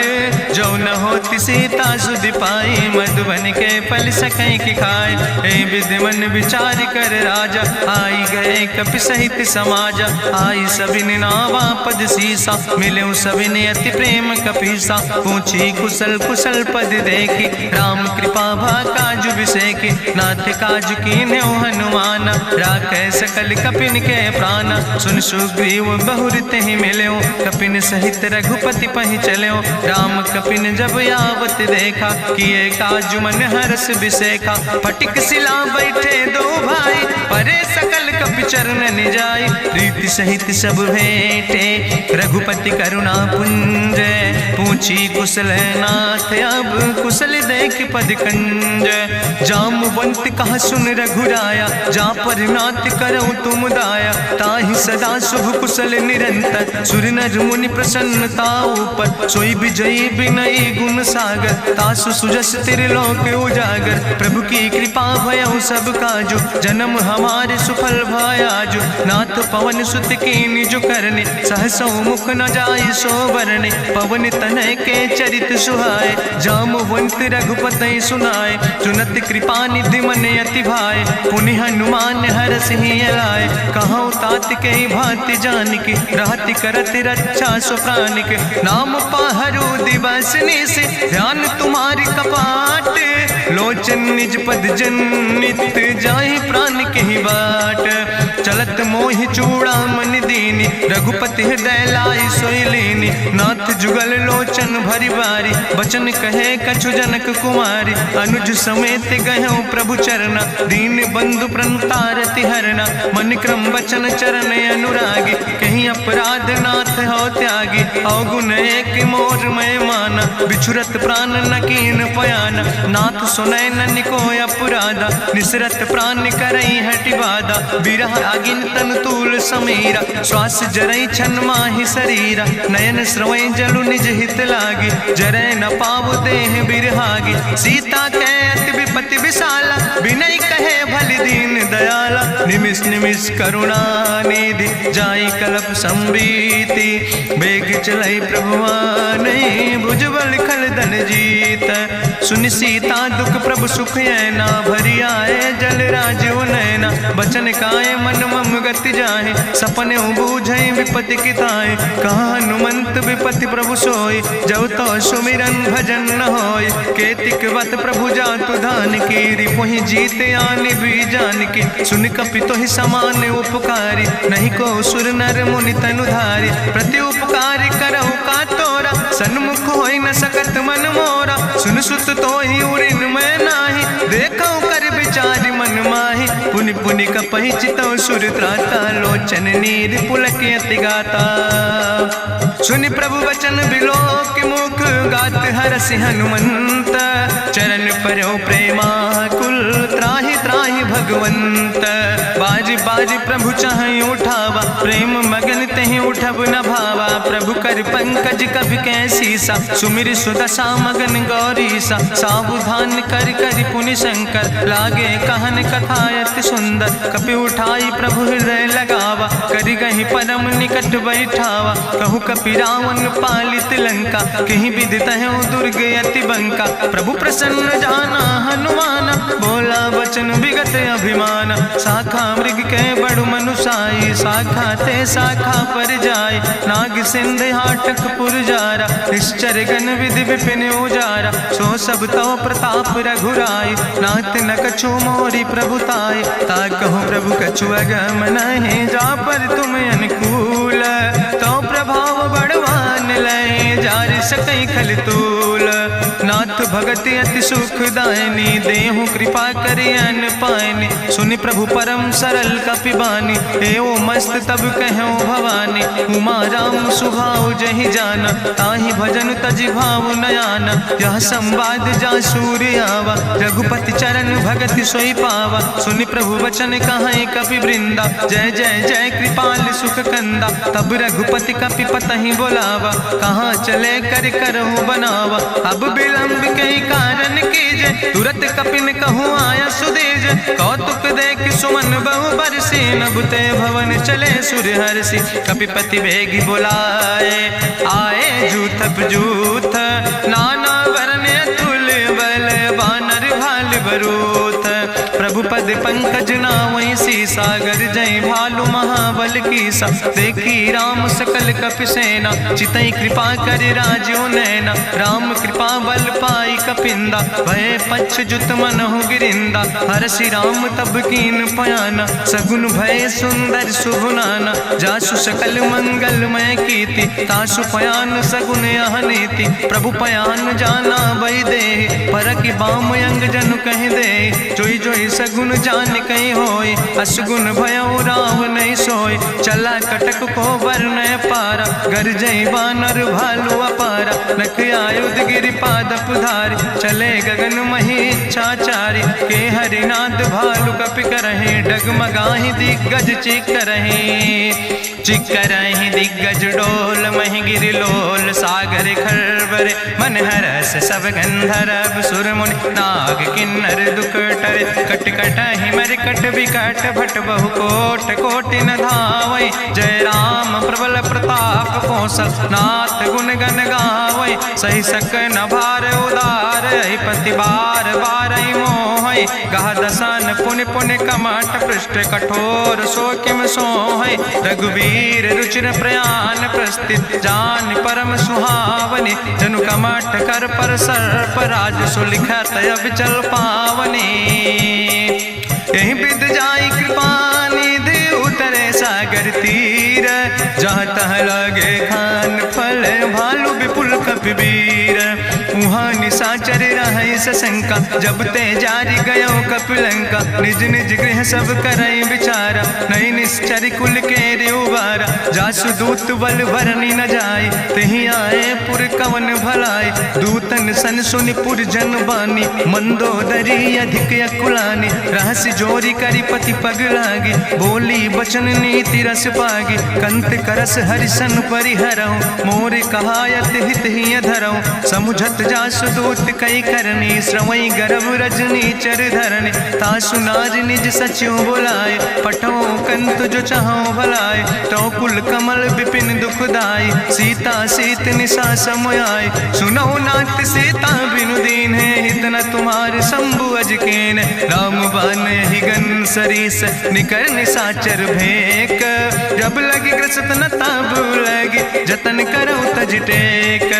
जो न होति सीता सुधि पाई, मधुबन के फल सकै की खाए। हे विधि मन विचार कर राजा, आई गए कपि सहित समाजा। आई सबिन नावा पद सीसा, मिले सबिन अति प्रेम कपीसा। पूछी कुशल कुशल पद देखी, राम कृपा भा काजु बिसेकी। नाथ काजु कीन्यो हनुमाना, राखे सकल कपिन के प्राणा। सुन सुग्रीव बहुर तेहि मिल्यो, कपिन सहित रघुपति पहि चल्यो। राम कपिन जब यावत देखा, किए काजु मन हरस बिसेखा। फटिक सिला बैठे दो भाई, परे सकल कपि चरण निजाई। प्रीति सहित सब भेंटे, रघुपति करुणा पुंज। पूछी कुशल नाथ, अब कुशल देख पद कंज। जामवंत कहा सुन रघुराया, जा पर नाथ करो तुम दाया। ताहि सदा शुभ कुशल निरंतर, सुर नर मुनि प्रसन्नता ऊपर। सोई विजयी विनयी गुण सागर, तासु सुजस त्रिलोक उजागर। प्रभु की कृपा भयउ सब काजु, जन्म हमारे सुफल भयाजु। नाथ पवन सुत की निज करने, सहसो मुख न जाय सो बरने। पवन तनय के चरित सुहाए, जामवंत रघुपति सुनाए। चुनत कृपा निधि मन अति भाए, पुनि हनुमान हरस ही लाए। कहूँ तात के भांति जानकी, रहति करत रक्षा सो प्राणिक। नाम पाहरु दिवस निस, ध्यान तुम्हारी कपाट। लोचन निज पद जनित, जाहि प्राण के ही बाट। चलत मोहि चूड़ामणि दीनी, रघुपति हृदय लाई सोई लीनी। नाथ जुगल लोचन भरि बारी, बचन कहे कछु जनक कुमारी। अनुज समेत गयो प्रभु चरना, दीन बंधु प्रणतारति हरना। मन क्रम बचन चरण अनुरागी, कहीं अपराध नाथ हो त्यागी। अवगुण एक मोर मैं माना, बिछुरत प्राण न कीन पयाना। नाथ सुनय नन को अपराधा, निसरत प्राण करई हटि बाधा। बिरह अगिन तन तूल समीरा, श्वास जरई छन माहि शरीरा। नयन श्रवै जलु निज हित लागी, जरै न पाव देह बिरहागी। सीता के अति विपति विशाला, विनय कहे भलि दीन दयाला। निमिष निमिष करुणा निधि, जाई कलप संबीति। बेग चलै प्रभुआनै, भुजबल खल दल जीत। सुनि सीता दुख प्रभु सुख ऐना, भरि आए जल राजो नैना। बचन काए मन मम गति जाहे, सपने बूझै विपति किताए। कहा हनुमंत विपति प्रभु सोई, जब तो सुमिरन भजन न होय। केतिक वत प्रभु जातु धान की, रिपुहि जीत आनि भी जान की। सुन कपि तोहि समान उपकारी, नहीं को सुर नर मुनि तनुधारी। प्रति उपकार करहु का तोरा, सन्मुख होई न सकत मन मोरा। सुन सुत तोहि उरिन मैं नाही, देखौ कर विचारि मन माहि। पुनि पुनि कपहि चितौ सुर त्राता, लोचन नीर पुलक अति गाता। सुनि प्रभु वचन बिलोक मुख, गात हरसि हनुमंत। चरण पर्यो प्रेमाकुल, त्राहि त्राहि भगवंत। बाज बाज प्रभु चाहि उठावा, प्रेम मगन तेहि उठब न भावा। प्रभु कर पंकज कभि कैसीसा, सुमिर सुदशा मगन गौरीसा। सावधान कर कर पुनि शंकर, लागे कहन कथा अति सुंदर। कपि उठाई प्रभु हृदय लगावा, करि गहि परम निकट बैठावा। कहु कपि रावण पालित लंका, कहीं विधि तहु दुर्ग अति बंका। प्रभु प्रसन्न जाना हनुमाना, बोला वचन विगत अभिमान। शाखा मृग के बड़ु मनुसाई, शाखा ते शाखा पर जाय। नाग सिंध हाटक पुरजारा, निश्चर गण विधि विपिन उजारा। सो सब तो प्रताप रघुराई, नाथ न कछु मोरी प्रभुताई। ता कहूँ प्रभु कछु अगम नहीं, जा पर तुम अनुकूल। तो प्रभाव बड़वान लय, जार सकई खल तूल। नाथ भगति अति सुखदायनी, देहु कृपा करि अन पायनी। सुनि प्रभु परम सरल कपिबानी, एओ मस्त तब कहूँ भवानी। उमा राम सुभाव जहि जाना, ताहि भजन तजि भाव नयाना। यह संवाद जा सूर्य आवा, रघुपति चरण भगति सोई पावा। सुनि प्रभु वचन कहाई कपि वृंदा, जय जय जय कृपाल सुख कंदा। तब रघुपति कपि पतहि बोलावा, कहाँ चले कर करहु बनावा। अब विलंब कई कारण कीजे, तुरत कपिन कहूँ आया सुदेज। कौतुक देख सुमन बहु बरसी, नभ ते भवन चले सुर हरसी। कपिपति वेगी बुलाए, आए जूथप जूथ, नाना वरण अतुल पद पंकज नावै सीसा, गर्जै भालु महाबल कीसा। देखी राम सकल कपि सेना, चितई कृपा कर राजो नैना। राम कृपा बल पाई कपिंदा, भय पक्ष जुत मनहु गिरिंदा। हरसि राम तब कीन पयाना, सगुन भय सुंदर शुभ नाना। जासु सकल मंगलमय कीर्ति, तासु पयान सगुन अहनीति। प्रभु पयान जाना बई दे, परकि बाम अंग जनु कह दे। जोई जोई सगुन जान कहीं होय, असगुन भयो राव नहीं सोय। चला कटक को वर्णय पारा, गर्जई बानर भालु अपारा। लख आयुध गिरि पादप धारि, चले गगन मही इच्छाचारि। के हरिनाद भालु कपि करहि, डगमगाहि दिग्गज चिकरहि। चिकरहि दिग्गज डोल, महि गिरि लोल। सागर खरबर मन हरस, सब गंधर्व सुर मुनि। नाग किन्नर दुख टरे, कट कटहि मरकट विकट। भट बहु कोट कोटि न धावै, जय राम प्रबल प्रताप कौशल। नाथ गुण गण गावै, सही सक न भार उदार। पति बार बार मोहै, गह दसन पुनि पुनि कमठ। पृष्ठ कठोर सो किम सोहै, रघुवीर रुचिर प्रयाण। प्रस्थित जान परम सुहावनी, जनु कमठ कर पर सर्प। राज सुलिखत अविचल पावनी, यही विद जाई कृपा निधि। उतरे सागर तीर, जहाँ तह लगे खान फल। भालु विपुल कपिवीर, उहाँ निशाचर रहै सशंका। जब ते जारी गयो कपिलंका, निज निज गृह सब करई विचारा। नहीं निश्चर कुल के उबारा, जासु दूत बल भरनी न जाय। तेहि आए पुर कवन भलाई, दूतन सन सुनि पुर जन बानी। मंदोदरी अधिक अकुलानी, रहस्य जोरी करी पति पग लागी। बोली बचन नीति रस पागी, कंत करस हरिसन परिहरहु। मोर कहायत हित ही धरहु, समुझत जासु दूत कई करनी। श्रवई गर्भ रजनी चर धरनी, तासु नाज निज सचिव बुलाए। पठो कंत जो चाहो भलाए, तो कुल कमल विपिन दुखदाई। सीता सीत निशा समयाय, सुनो नाथ सीता बिनु दीन है। हित न तुम्हारे शंभु अजकेन, राम बान ही गन सरीस। निकर निशाचर भेक, जब लगी ग्रसत न ताब लगी। जतन करो तज टेक,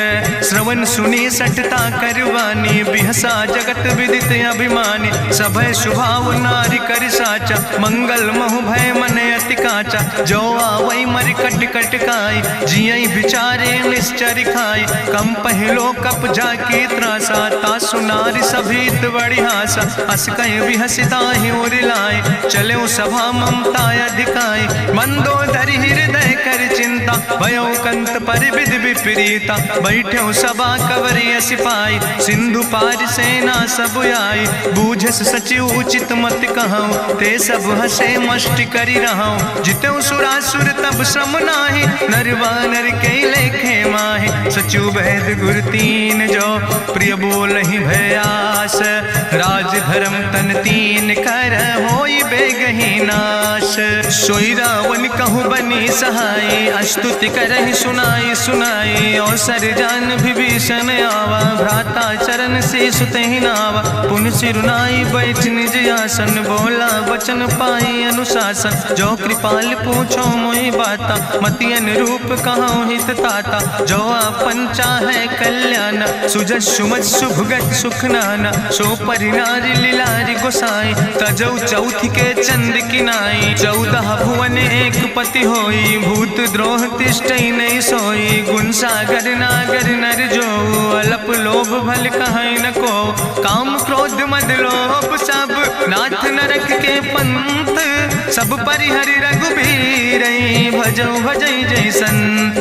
श्रवण सुनी सटता करवानी। बिहसा जगत विदित अभिमानी, सभय स्वभाव नारी कर साचा। मंगल महु भय मन अति काचा, जो आवै मर कट कट खाई। जियई विचारे निश्चर खाई, कम पहलो कप जाकी त्रासा। तासु नारी सभीत बड़ी हासा, अस कहीं विहसिता ही उर लाए। चले सभा ममता अधिकाई, मंदोदरी हृदय कर चिंता। भयो कंत पर विध विपरीता, बैठे सभा कवरिय सिपाही। सिंधु पार सेना सब आई, बूझस सचिव उचित मत कहूँ। ते सब हसे मष्ट करी रहूँ, जितऊ सुरासुर तब श्रम नाही। नरवानर के लेखे माहि, सचिव भेद गुर तीन जो। प्रिय बोल ही भयास, राज धर्म तन तीन कर। होई बेगही नाश, सोई रावण कहूँ बनी सहाय। अस्तुति करहि सुनाई सुनाई, अवसर जान विभीषण आवा। भ्राता चरण से सुतहि नावा, पुन सिरुनाई बैठ निज आसन। बोला वचन पाई अनुशासन, जो कृपाल पूछो मोहि बाता। मति अनुरूप कहूँ हित ताता, जो आपन चाहे कल्याण। सुजस सुमत सुभगत सुख नाना, सो परिनारी लीलारी गोसाई। तजौ चौथ के चंद किनाई, 14 भुवन एक पति होई। भूत द्रोह तिष्ठई नहीं सोई, गुण सागर नागर नर जो। अलप लोभ भल कहीं न को, काम क्रोध मद लोभ सब। नाथ नरक के पंथ, सब परिहरि रघुबीर। भजौ भजई जय संत,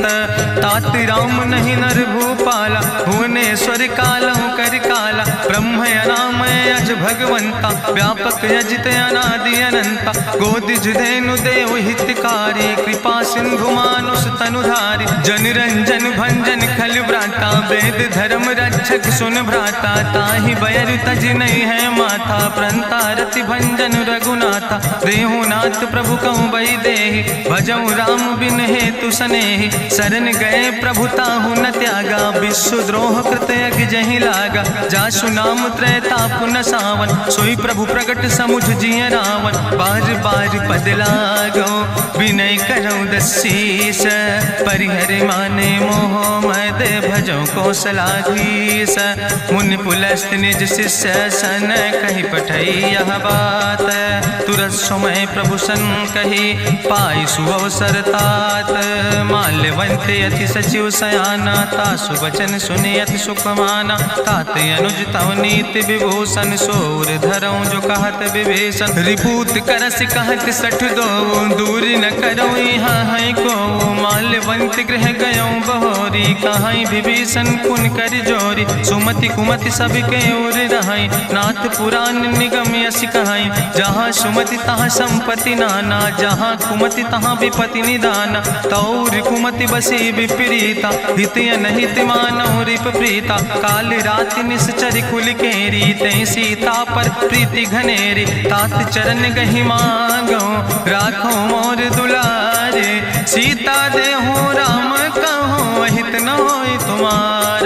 तात राम नहीं नर भूपाला। भुवनेश्वर कालहु कर काला, ब्रह्म अनामय अज भगवंता। व्यापक अजित अनादि अनंता, गोदिज धेनु देव हितकारी। कृपा सिंधु मानुष तनुधारी, जन रंजन भंजन खल व्राता। वेद धर्म रक्षक सुन भ्राता, ताहि बयर तज नहीं है माथा। प्रंता रति भंजन रघुनाथा, देहु नाथ प्रभु कहूँ बई देहि। भजऊ राम बिन हेतु सनेहि, शरण गए प्रभु ताहु न त्यागा। विश्व द्रोह कृत यज्ञ जहि लागा, जासु नाम त्रैताप न सावन, सोई प्रभु प्रगट समुझ जिय रावण। बार बार पद लागो विनय करऊँ दसीस, परिहर माने मोह मद भजो कौशलाधीश। मुनि पुलस्त निज शिष्य सन, कही पठई यह बात। तुरत समय प्रभु सन कही, पाई सुअवसर तात। माल्यवंत अति सचिव सयाना, तासु वचन सुनि अति सुख माना। तात अनुज तव नीति विभूषण, सोर धरऊँ जो कहत विभीषण। रिपूत करस कहत सठ दो, दूर न करऊँ यहाँ है को। माल्यवंत गृह गयऊँ बहोरी, कहाई विभीषण पुन कर जोरी। सुमति कुमति सबके ओर रहाई, नाथ पुराण निगम यस कहाई। जहाँ सुमति तहाँ संपत्ति नाना, जहाँ कुमति तहाँ विपत्ति निदाना। तौर कुमति बसी विपरीता, हित अनहित मानव रिप प्रीता। काल राति निश्चर कुल केरी, तै सीता पर प्रीति घनेरी। तात चरण गहि मांगो, राखो मोर दुलारे। सीता देहु राम कहो, अहित न होय तुम्हार।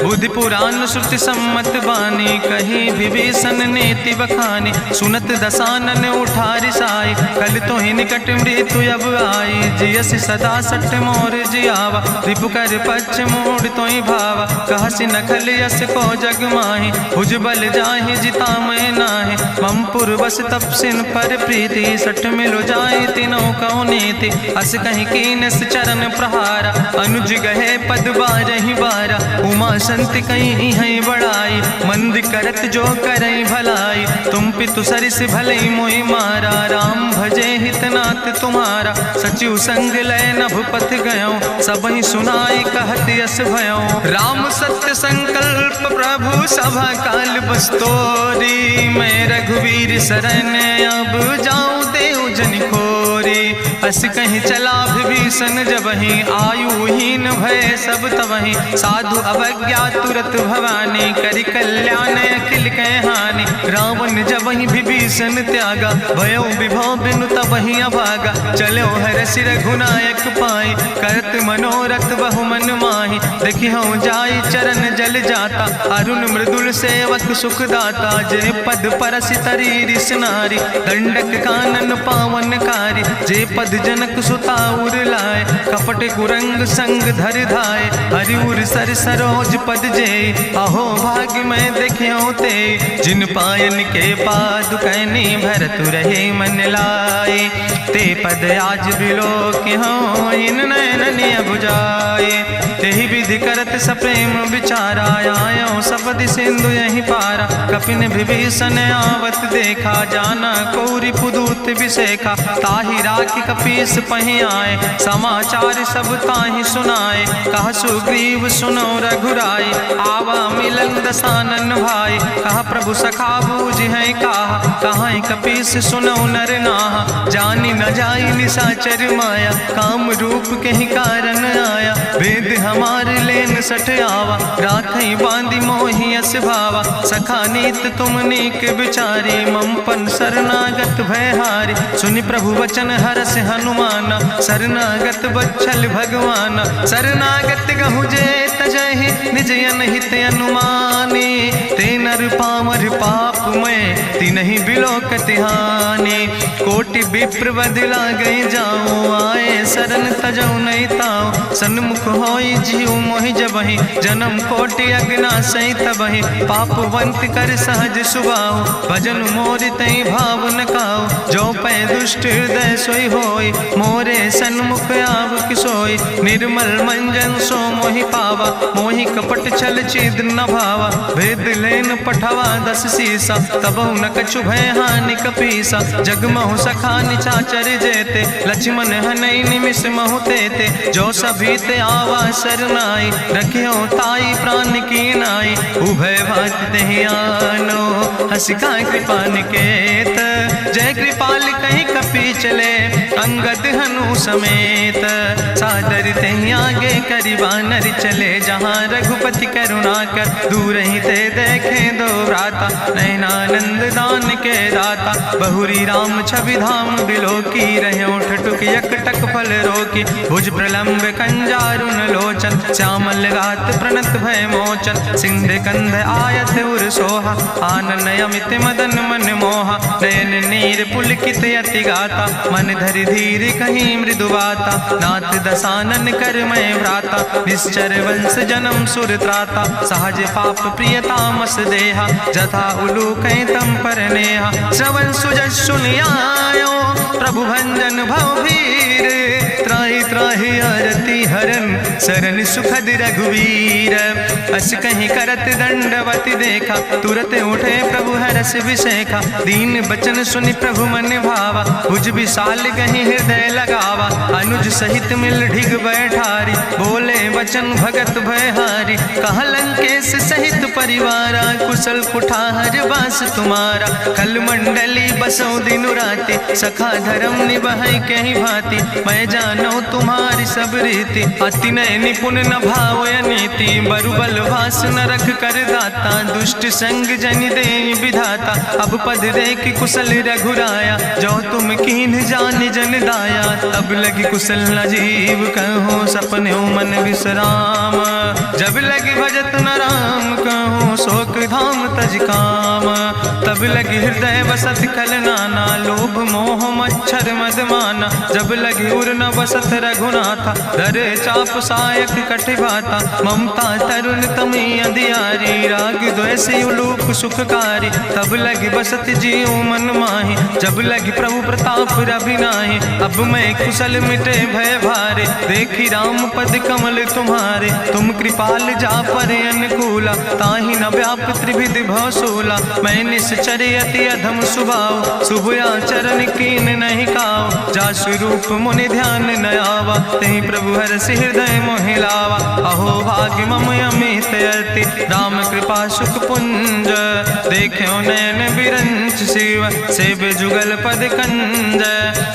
बुद्धि पुराण श्रुति सम्मत बानी, कही विभीषण नीति बखानी। सुनत दसानन उठारि साई, कल तो ही निकट मृत्यु अब आई। जियस सदा सठ मोर जियावा, रिपु कर पक्ष मोड़ तो ही भावा। कहसि नखल यस को जग माही, भुज बल जाहि जिता मैं नाहि। ममपुर बस तपसिन पर प्रीति, सठ मिलो जाए तीनों कौ नीति। अस कहीं कीनस चरण प्रहारा, अनुज गहे पद बारहि बारा। उमा संत कहीं है बड़ाई, मंद करत जो करई भलाई। तुम पितु सरिस भलई मोहि मारा, राम भजे हितनाथ तुम्हारा। सचिव संग लय नभ पथ गयो, सबहि सुनाई कहत यस भयो। राम सत्य संकल्प प्रभु सभा काल बस्तोरी। मैं रघुवीर शरण अब जाऊँ देव जन खोरी। अस कहीं चला विभीषण जबहि, आयुहीन भय सब तबहि। साधु अवज्ञा तुरत भवानी, करि कल्याण अखिल कह हानि। रावण जबहि विभीषण त्यागा, भयो विभव बिनु तबहि अभागा। चलो हरषि रघुनायक पाई, करत मनोरथ बहु मन माहि। देखियो जाई चरण जल जाता, अरुण मृदुल सेवक सुख दाता। जे पद परसि तरी रिस नारी, दंडक कानन पावन कारी। जे पद जनक सुता उर लाए, कपट कुरंग संग धर धाय। हरिउर सर सरोज पद जे, अहो भाग्य मैं देख्यो ते। जिन पायन के पादु कहनी, भरत रहे मन लाए। ते पद आज बिलोक हो, इन नयन बुझाए। तेहि विधि करत सप्रेम विचारा, आयो सपदि सिंधु यही पारा। कपिन विभीषण आवत देखा, जाना कौरि पुदूत विशेखा। ताहि राखि कपीस पहि आए, समाचार सब ताहि सुनाए। कहा सुग्रीव सुनो रघुराई, आवा मिलन दसानन भाई। कहा प्रभु सखा बूझ है कहा, कहाँ कपीस सुनो नर नाहा। जानी न जाई निशाचर माया, काम रूप के ही कारण आया। वेद हमार लेन सठ आवा, राखई बांधी मोहि यस भावा। सखा नीत तुम नीक विचारी, ममपन शरणागत भयहारी। सुनि प्रभु वचन हरस हनुमाना, शरणागत बच्छल भगवाना। शरणागत गहु जे तजहि, निज अनहित अनुमानी। ते नर पामर पाप में, तिनहि बिलोकत हानि। कोटि विप्र बदला गई जाऊँ, आए शरण तजऊ नहीं ताऊ। सन्मुख होई जीव मोहि जबहि, जन्म कोटि अग्ना सही तबहि। पापवंत कर सहज सुभाऊ, भजन मोर तई भाव न काऊ। जो पै दुष्ट हृदय सोई होई, मोरे सन्मुख आव किसोई। निर्मल मंजन सो मोहि पावा, मोहि कपट छल छिद्र न भावा। भेद लेन पठवा दस सीसा, तबहु न कछु भय हानि कपीसा। जगमहु सखा निचाचर जेते, लक्ष्मण हनई निमिष महु तेते। जो सभी ते आवा सरनाई, रखियो ताई प्राण की नाई। उभय भात तेहि आनो, हसिका कृपा निकेत। जय कृपाल कहीं कपी चले, अंगद हनु समेत। सादर तहि आगे करि बानर चले, जहाँ रघुपति करुणा कर दूर ही ते देखे दो भ्राता। नयनानंद दान के दाता, बहुरी राम छवि धाम बिलोकी। रहे ठटुक यकटक फल रोकी, भुज प्रलंब कंजारुन लोचन। श्यामल गात प्रणत भय मोचन, सिंध कंध आयत उर सोहा। आनन अमित मदन मन मोहा, नयन नीर पुलकित अति गाता। मन धरि धीर कहीं मृदु बाता, नाथ दसानन कर मैं भ्राता। निश्चर वंश जन्म सुर त्राता, सहज पाप प्रिय तामस देहा। जथा उलूक तम पर नेहा, श्रवण सुजस सुनियायो। प्रभु भंजन भव भीर, त्राहि त्राहि आरती हरन। शरण सुखद रघुवीर, अस कहीं करत दंडवत देखा। तुरत उठे प्रभु हरस विशेखा, दीन बचन सुनि प्रभु मन भावा। भुज विशाल कहीं हृदय लगावा, अनुज सहित मिल ढिग बैठारी। बोले वचन भगत भयहारी, कहा लंकेश सहित परिवारा। कुशल कुठार बास तुम्हारा, कल मंडली बसो दिनु राति। सखा धर्म निभाई कहीं भांति, मैं जानो तुम्हारी सब रीति। अति नय निपुण न भाव नीति, बरुबल भास न रख कर दाता। दुष्ट संग जन दे विधाता, अब पद देख कुशल रघुराया। जो तुम कीन जान जन दाया, तब लगी कुशल न जीव कहो। सपने मन विश्राम, जब लगी भजत न राम कहो। शोक धाम तज काम, तब लगी हृदय बसत खल नाना। लोभ मोह मच्छर मद माना, जब लगी उर न बसत रघुनाथा। धर चाप सायक कटिभाता, ममता तरुण तमी अंधियारी। राग द्वेष उलूक सुखकारी, तब लगी बसत जीव मन माही। जब लगी प्रभु प्रताप रवि नाही, अब मैं कुशल मिटे भय भारे। देखी राम पद कमल तुम्हारे, तुम कृपाल जा पर अनुकूला। ताहि न व्याप त्रिविध भवसूला, मैं निश्चर अति अधम स्वभाव। शुभ आचरण कीन नहीं काव, जा स्वरूप मुनि ध्यान न आवा। तेहि प्रभु हरषि हृदय मोहि लावा। अहो भाग्य मम अमित अति, राम कृपा सुख पुंज। देखो नयन बिरंच शिव, सेव जुगल पद कंज।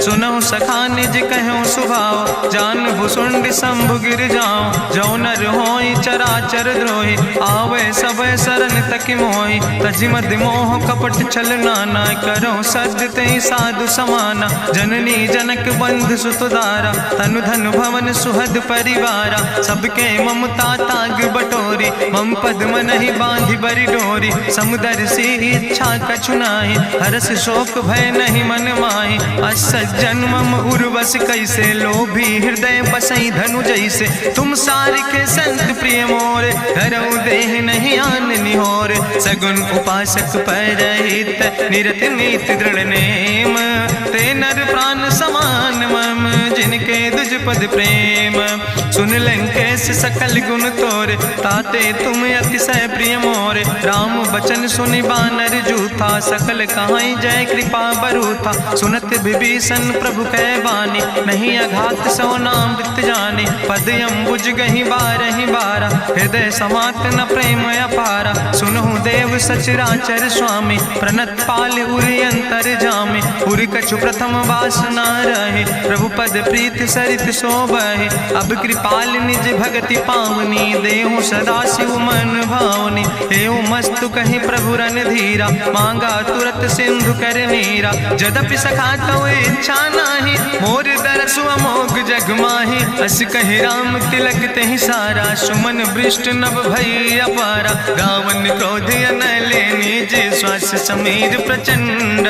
सुनहु सखा निज कहूँ सुभाव, जान भुसुंड शंभु गिर जाऊं। जो नर होई चराचर द्रोही, आवे सब शरण तक मोहि। तजि मद मोह कपट छल नाना, करो सद्य तेहि साधु समाना। जननी जनक बंधु सुत दारा, तनु धन भवन सुहद परिवारा। सबके ममता ताग बटोरी, मम पद मन ही बांधि बरी डोरी। समुदर सी इच्छा कछु नाही, हरस शोक भय नहीं मन माही। असज्जन मम उर्वश कैसे, लोभी हृदय बसई धनु जैसे। तुम सारिके संत प्रिय मोरे, धरऊ देह नहीं आन निहोर। सगुन उपासक परहित, निरत नीति दृढ़ नेम। ते नर प्राण समान मम, जिनके दुज पद प्रेम। सुन लंकेश सकल गुण तोरे, ताते तुम अतिशय प्रिय मोरे। राम बचन सुनि बानर जूथा, सकल कहाई जय कृपा बरूथा। सुनत विभीषण प्रभु कै बानी, नहीं अघात सो नाम वृत जानी। पद अम्बुज गहि बारहि बारा, हृदय समात न प्रेम अपारा। सुनहु देव सचराचर स्वामी, प्रणत पाल उरि अंतर जामी। उरि कछु प्रथम वासना रहे, प्रभु पद प्रीत सरित शोभहि। अब कृपाल निज भगति पावनी, देहु सदा शिव मन भावनी। एवं मस्तु कहि प्रभु रन धीरा, मांगा तुरत सिंधु कर नीरा। जदपि सखा तो इच्छा नाही, मोर दरसु अमोघ जग माही। अस कहि राम तिलक तेहि सारा, सुमन वृष्ट नभ भई अपारा। गावन क्रोध अनले निज, श्वास समीर प्रचंड।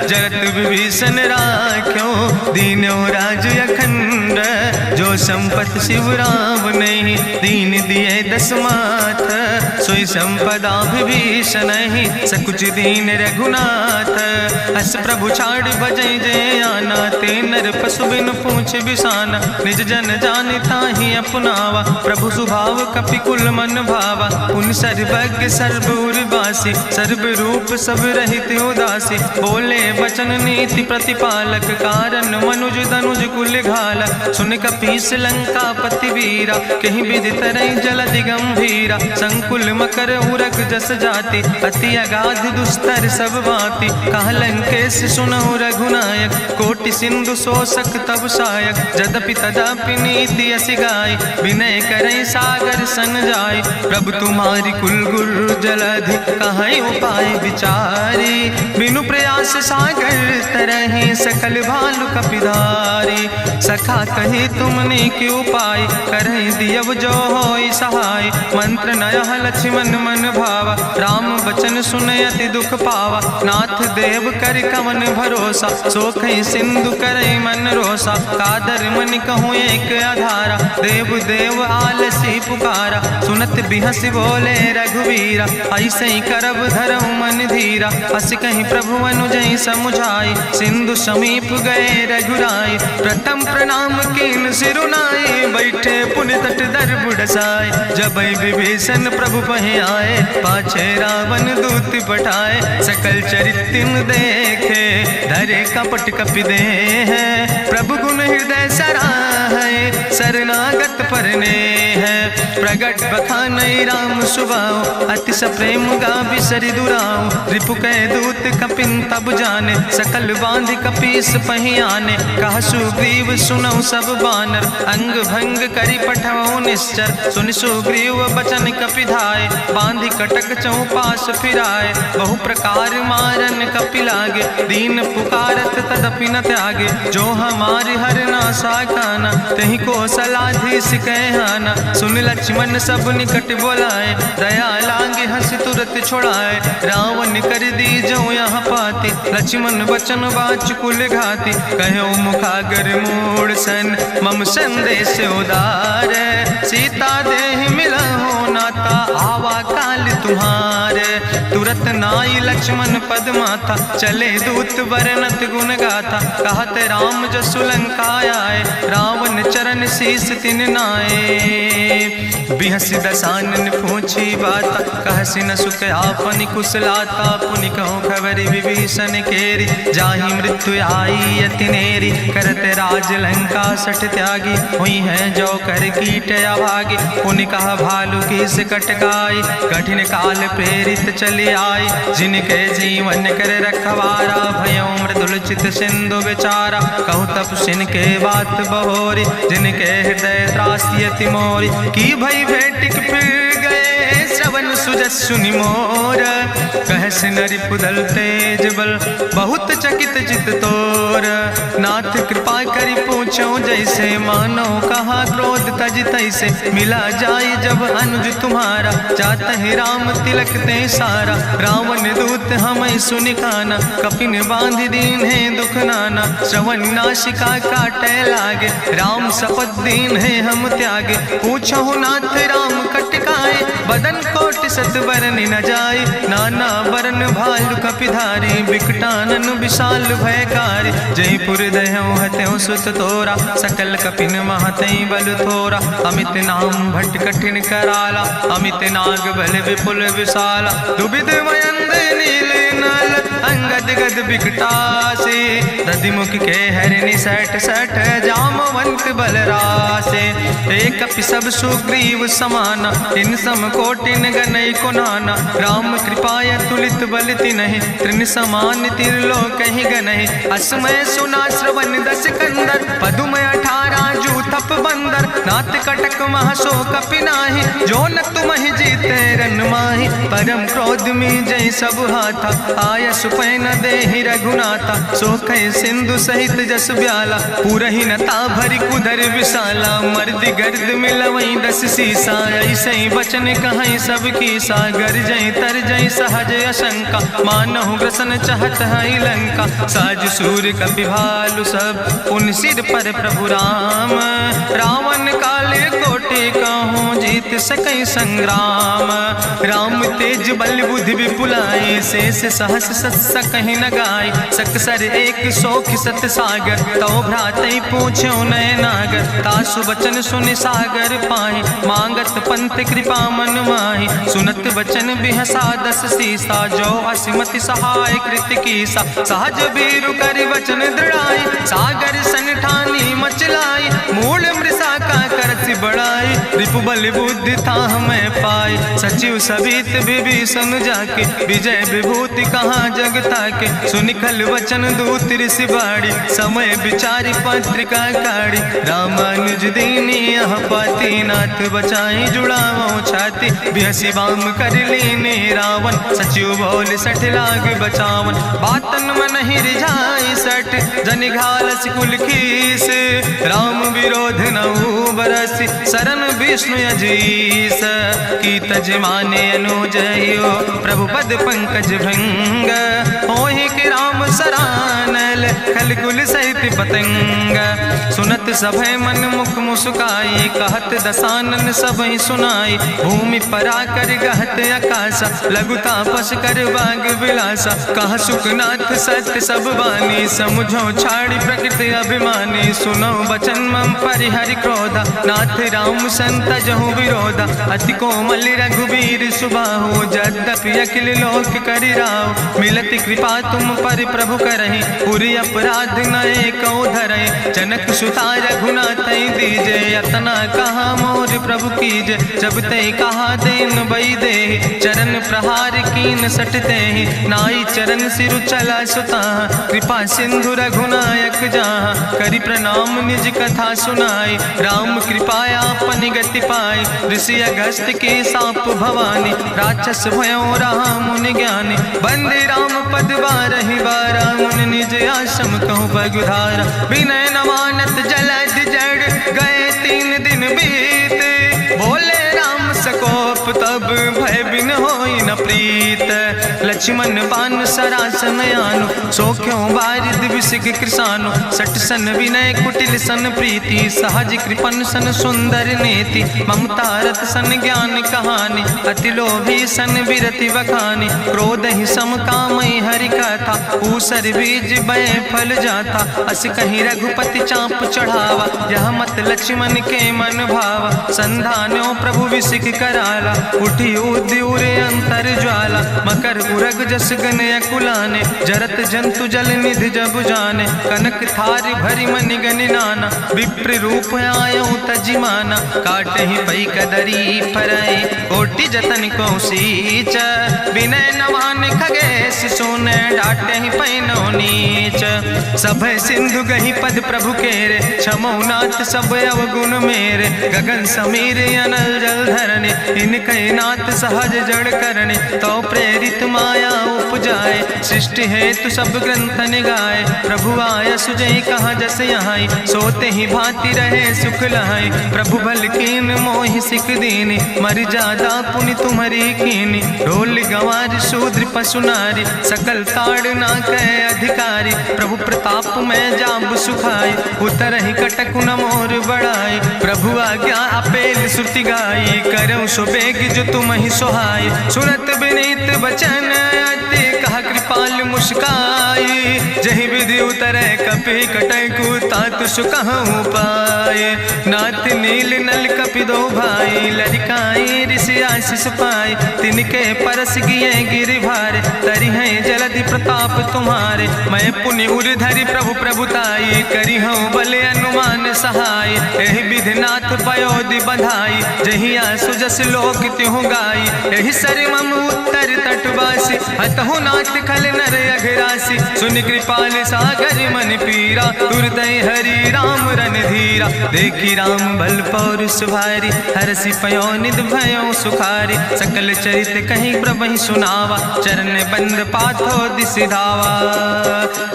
जरत विभीषण राख्यो, दीनो राज अखंड। जो संपत शिव राम नहीं, दीन दिए दस माथ। सोई संपदा विभीषण नहीं, सकुच दीन रघुनाथ। अस प्रभु छाड़ भजई जय आना, ते नर पशु बिन पूछ बिसाना। निज जन जानिता ही अपनावा, प्रभु स्वभाव कपि कुल मन भावा। उन सर्वज्ञ सर्वउर्वासी, सर्व रूप सब रहित उदासी। बोले वचन नीति प्रतिपालक, कारण मनुज दनुज कुल घाला। सुन कपीस लंका पति वीरा, कहीं विधि तरई जलधि गंभीरा। संकुल मकर उरग जस जाति, अति अगाध दुस्तर सब भांति। कहा लंकेश सुनहु रघुनायक, कोटि सिंधु सिंधु शोषक तब सायक, जदपि तदपि नीति असि गाय, विनय करें सागर सन जाय। प्रभु तुम्हारी कुल गुरु जलधि, कहीं उपाय विचारी, बिनु प्रयास सागर तरहि, सकल भालु कपिधारी। सखा कही तुमने के उपाय, करहि दियव जो होई सहाय। मंत्र नयह लक्ष्मण मन भावा, राम बचन सुनय अति दुख पावा। नाथ देव कर कवन भरोसा, सोखई सिंधु करई मन रोसा। कादर मन कहूँ एक आधारा, देव देव आलसी पुकारा। सुनत बिहस बोले रघुवीरा, ऐसे ही करब धरऊ मन धीरा। हस कहीं प्रभु अनुजय समुझाई, सिंधु समीप गए रघुराई। प्रथम प्रणाम कीन सिरुनाई, बैठे पुनि तट दर बुढ़साए। जब विभीषण प्रभु पहे आए, पाछे रावण दूत पठाए। सकल चरित्र देखे, धरे कपट कपि दे है। प्रभु गुण हृदय सराहै, शरणागत परने है। प्रगट बखानई राम सुभाओ, अति सप्रेम गावि सरि दुराओ। रिपु कै दूत कपिन तब जाने, सकल बांधि कपीस पहि आने। कहा सुग्रीव सुनौ सब बानर, अंग भंग करि पठवौ निश्चर। सुनि सुग्रीव बचन कपि धाय, बांधि कटक चौपास फिराए। बहु प्रकार मारन कपि लागे, दीन पुकारत तदपि न त्यागे। जो हमारि हर ना साकाना, तहि कौशलाधीश कहना। सुन लक्ष्मण सब निकट बोलाए, दया लागे हंस तुरत छोड़ाए। रावण कर दी जो यहाँ पाती, लक्ष्मण बचन बाच कुल घाती। कहो मुखागर मूढ़ सन, मम संदेश उदार। सीता देह मिला हो नाता, आवा काल तुम्हारे। तुरत नाई लक्ष्मण पद माथा, चले दूत वर्णत गुण गाथा। कहत राम जसु लंका आए, रावण चरण शीस तिन नाए। बिहसी दसानन पूछी बाता, कहसी न सुख आपन कुशलाता। पुनि कहूँ खबरि विभीषण केरी, जाहि मृत्यु आई अति नेरी। करत राज लंका सठ त्यागी, हुई है जो कर कीट अभागी। पुनि कहा भालू किस कटकाई, कठिन काल प्रेरित चले आई। जिनके जीवन कर रखवारा, भयो मृदुल चित सिंधु विचारा। कहूँ तप सिन के बात बहोरी, जिनके हृदय त्रासी अति मोरी। की भई भेटिक फिर गए, श्रवण सुजस सुनि मोर। कहस नरि पुदल तेज बल, बहुत चकित चित तोर। नाथ कृपा करि पूछो जैसे, मानो कहा क्रोध तज तैसे। मिला जाय जब अनुज तुम्हारा, जात है राम तिलक ते सारा। रावण दूत हमें सुनि काना, कपिन बांध दीन है दुख नाना। श्रवण नासिका काटे लागे, राम शपथ दीन है हम त्यागे। पूछो नाथ राम कटकाए, बदन कोटि सत बरन न जाए। नाना बरन भालु कपिधारी, बिकटानन विशाल भयकारी। जयपुर दह्यों हत्यों सुत तोरा, सकल कपिन महतई बल थोरा। अमित नाम भट्ट कठिन कराला, अमित नाग बल विपुल विशाला। दुबिध मयंद नील नल, अंगद गद बिकटासे। दधिमुख के हरिणि सठ सठ, जामवंत बलरासे। एक कपि सब सुग्रीव समाना, इन सम कोटिन गनई को नाना। राम कृपाय तुलित बल तिन्हि, त्रिन समान तिरलोक ही गनहि। असमय सुना श्रवण दस कंदर, पदुम 18 जूथप बंदर। नाथ कटक महसो कपि नाहि, जो न तुमहि जीते रन माहि। परम क्रोध में जय सब हाथा, आय सुपै न देहि रघुनाथा। सो कह सिंधु सहित जस ब्याला, पूरहि नता भरि कुधर विशाला। मर्द गर्द मिलवई 10 सीसा, ऐसे बचन कहीं सब की सागर। जय तर जय सहज अशंका, मानहु ग्रसन चाहत है लंका। साज सूर कपि भालु सब, पुन सिर पर प्रभु राम। रावण काले कोटि कहूँ, जीत सकई संग्राम। राम तेज बल बुद्धि विपुलाई, शेष सहस सत कहीं न गाय। सकसर 100 सत सागर, तो भ्रातई पूछो नय नागर। तासु बचन सुनि सागर पाहि, मांगत पंथ कृपा मन माहि। सुनत बचन बिहसा 10 सीसा, जो असिमति सहाय कृत कीसा। सहज बीरु करि वचन दृढ़ाई, सागर सन ठानी मचलाई। मूल मृषा का करसि बड़ाई, रिपु बल बुद्धि था हमें पाई, सचिव सबित विभीषण जाके, विजय विभूति कहाँ जग ताके। सुनि खल वचन दूत ऋषि बाड़ी, समय विचारी पत्रिका काढ़ी। रामानुज दीनी यह पाती, नाथ बचाई जुड़ावो छाती। बिहसी बाम कर लीने रावण, सचिव बोल सठ लाग बचावन। बातन मन ही रिझाई सठ, जनि घालस कुल खीस। राम विरोध नहु बरसी, शरण विष्णु अजीस। की तज माने अनुजयो, प्रभु पद पंकज भंग। होहि के राम सरानल, खल कुल सहित पतंग। सुनत सभय मन मुख मुस्काई, कहत दसानन सबहि सुनाई। भूमि परा कर गहत आकाशा, लघु तापस कर बाग विलासा। कहा सुखनाथ सत्य सब बानी, समुझो छाड़ी प्रकृति अभिमानी। सुनो बचन मम परिहरि क्रोधा, नाथ राम संत जहु विरोधा। अति कोमल रघुबीर सुबाहु, यद्यपि अखिल लोक करि राव। मिलति कृपा तुम पर प्रभु करहि, पुरि अपराध नए कौ धरहि। जनक सुता रघुनाथ दीजे, यतना कहा मोर प्रभु कीजे। जब ते कहा देन बई दे, चरण प्रहार कीन सटते। नाई चरण सिरु चला सुता, कृपा सिंधु रघुनायक जहाँ। करि प्रणाम निज कथा सुनाई, राम कृपाया अपनी गति पाई। ऋषि अगस्त के साप भवानी, राक्षस भयो रहा मुनि ज्ञानी। बंदे राम पद बारहि बारा, मुनि निज आश्रम कहु बगुधारा। विनय न मानत जलद जड़, गए 3 दिन बीते। बोले राम सकोप तब, भय बिन होई न प्रीत। लक्ष्मण बान सरासन यानु, सोख्यो बारिद विसिग कृसानु। सठ सन विनय कुटिल सन प्रीति, सहज कृपन सन सुंदर नेति। ममता रत सन ज्ञान कहानी, अति लोभी सन विरति बखानी। क्रोध ही सम कामई हरि कथा, ऊसर बीज बय फल जाता। अस कहीं रघुपति चाप चढ़ावा, यह मत लक्ष्मण के मन भावा। संधान्यो प्रभु विसिक कराला, उठी उद्यूर अंतर ज्वाला। मकर उरग जस गन अकुलाने, जरत जंतु जल निधि जब जाने। कनक थारी भरी मनि गनि नाना, विप्र रूप आयो तजिमाना। काटहि पई कदरी फरई, कोटि जतन को सींच। विनय नवान खगेश सुने, डांटहि पई नो नीच। सब सिंधु गहि पद प्रभु केरे, क्षमो नाथ सब अवगुण मेरे। गगन समीर अनल जल धरने, इनके नाथ सहज जड़ करने। तो प्रेरित माया उपजाए, सृष्टि हेतु सब ग्रंथ निगाए। प्रभु आय सुजई कहाँ जस यहाँ, सोते ही भांति रहे सुख लहाई। प्रभु भल कीन मोहि सिख दीनी, मर जादा पुनि तुम्हारी कीनी। ढोल गंवार शूद्र पशु नारी, सकल ताड़ ना कहे अधिकारी। प्रभु प्रताप में जाब सुखाई, उतर ही कटक न मोर बढ़ाई। प्रभु आज्ञा अपेल श्रुति गाई, करऊँ सुबेग जो तुम ही सोहाई। सुनत विनीत बचन अति, कहा कृपाल मुस्काई। जहि विधि उतरे कपि कटकु, तात सुकहु पाए। नाथ नील नल कपि दो भाई, लरिकाई ऋषि आशीष पाए। तिनके परस गिए गिरि भारे, तरि हैं जलधि प्रताप तुम्हारे। मैं पुनि उर धरि प्रभु प्रभुताई, करी हूँ बल अनुमान सहाय। एहि विधि नाथ पयोधि बधाई, जहिया सुजस लोक त्यों गाई। एहि सर मम उत्तर तटवासी, हतहु नाथ खल नर अघरासी। सुनि कृपाल सागर मन पीरा, तुरत हरि राम रणधीरा। देखी राम बल पौरुष भारी, हरसि पयो निध भयो सुखारी। सकल चरित कहीं प्रभु सुनावा, चरण बंद पाथो दिसि धावा।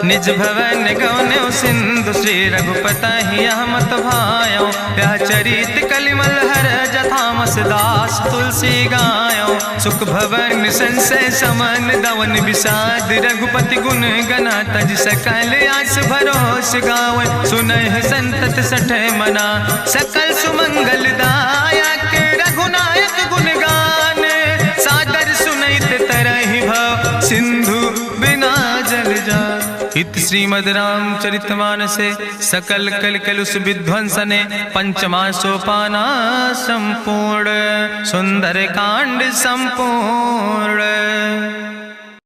निज भवन गौन्यो सिंधु, श्री रघुपति यह मत भायो। यह चरित कलिमल हर जथामस, दास तुलसी गायो। सुख भवन संसय समन, दवन विषाद रघुपति गुण गना। तज सकल आस भरोस गावे, सुनहि संतत सठ मना। सकल सुमंगल दायक, रघुनायक गुण गाने। सादर सुनैत तरहि भव, सिंधु बिना जल जा। इत श्रीमद् रामचरितमानसे सकल कलकलुष विध्वंसने। पंचमा सोपाना संपूर्ण, सुंदर कांड संपूर्ण।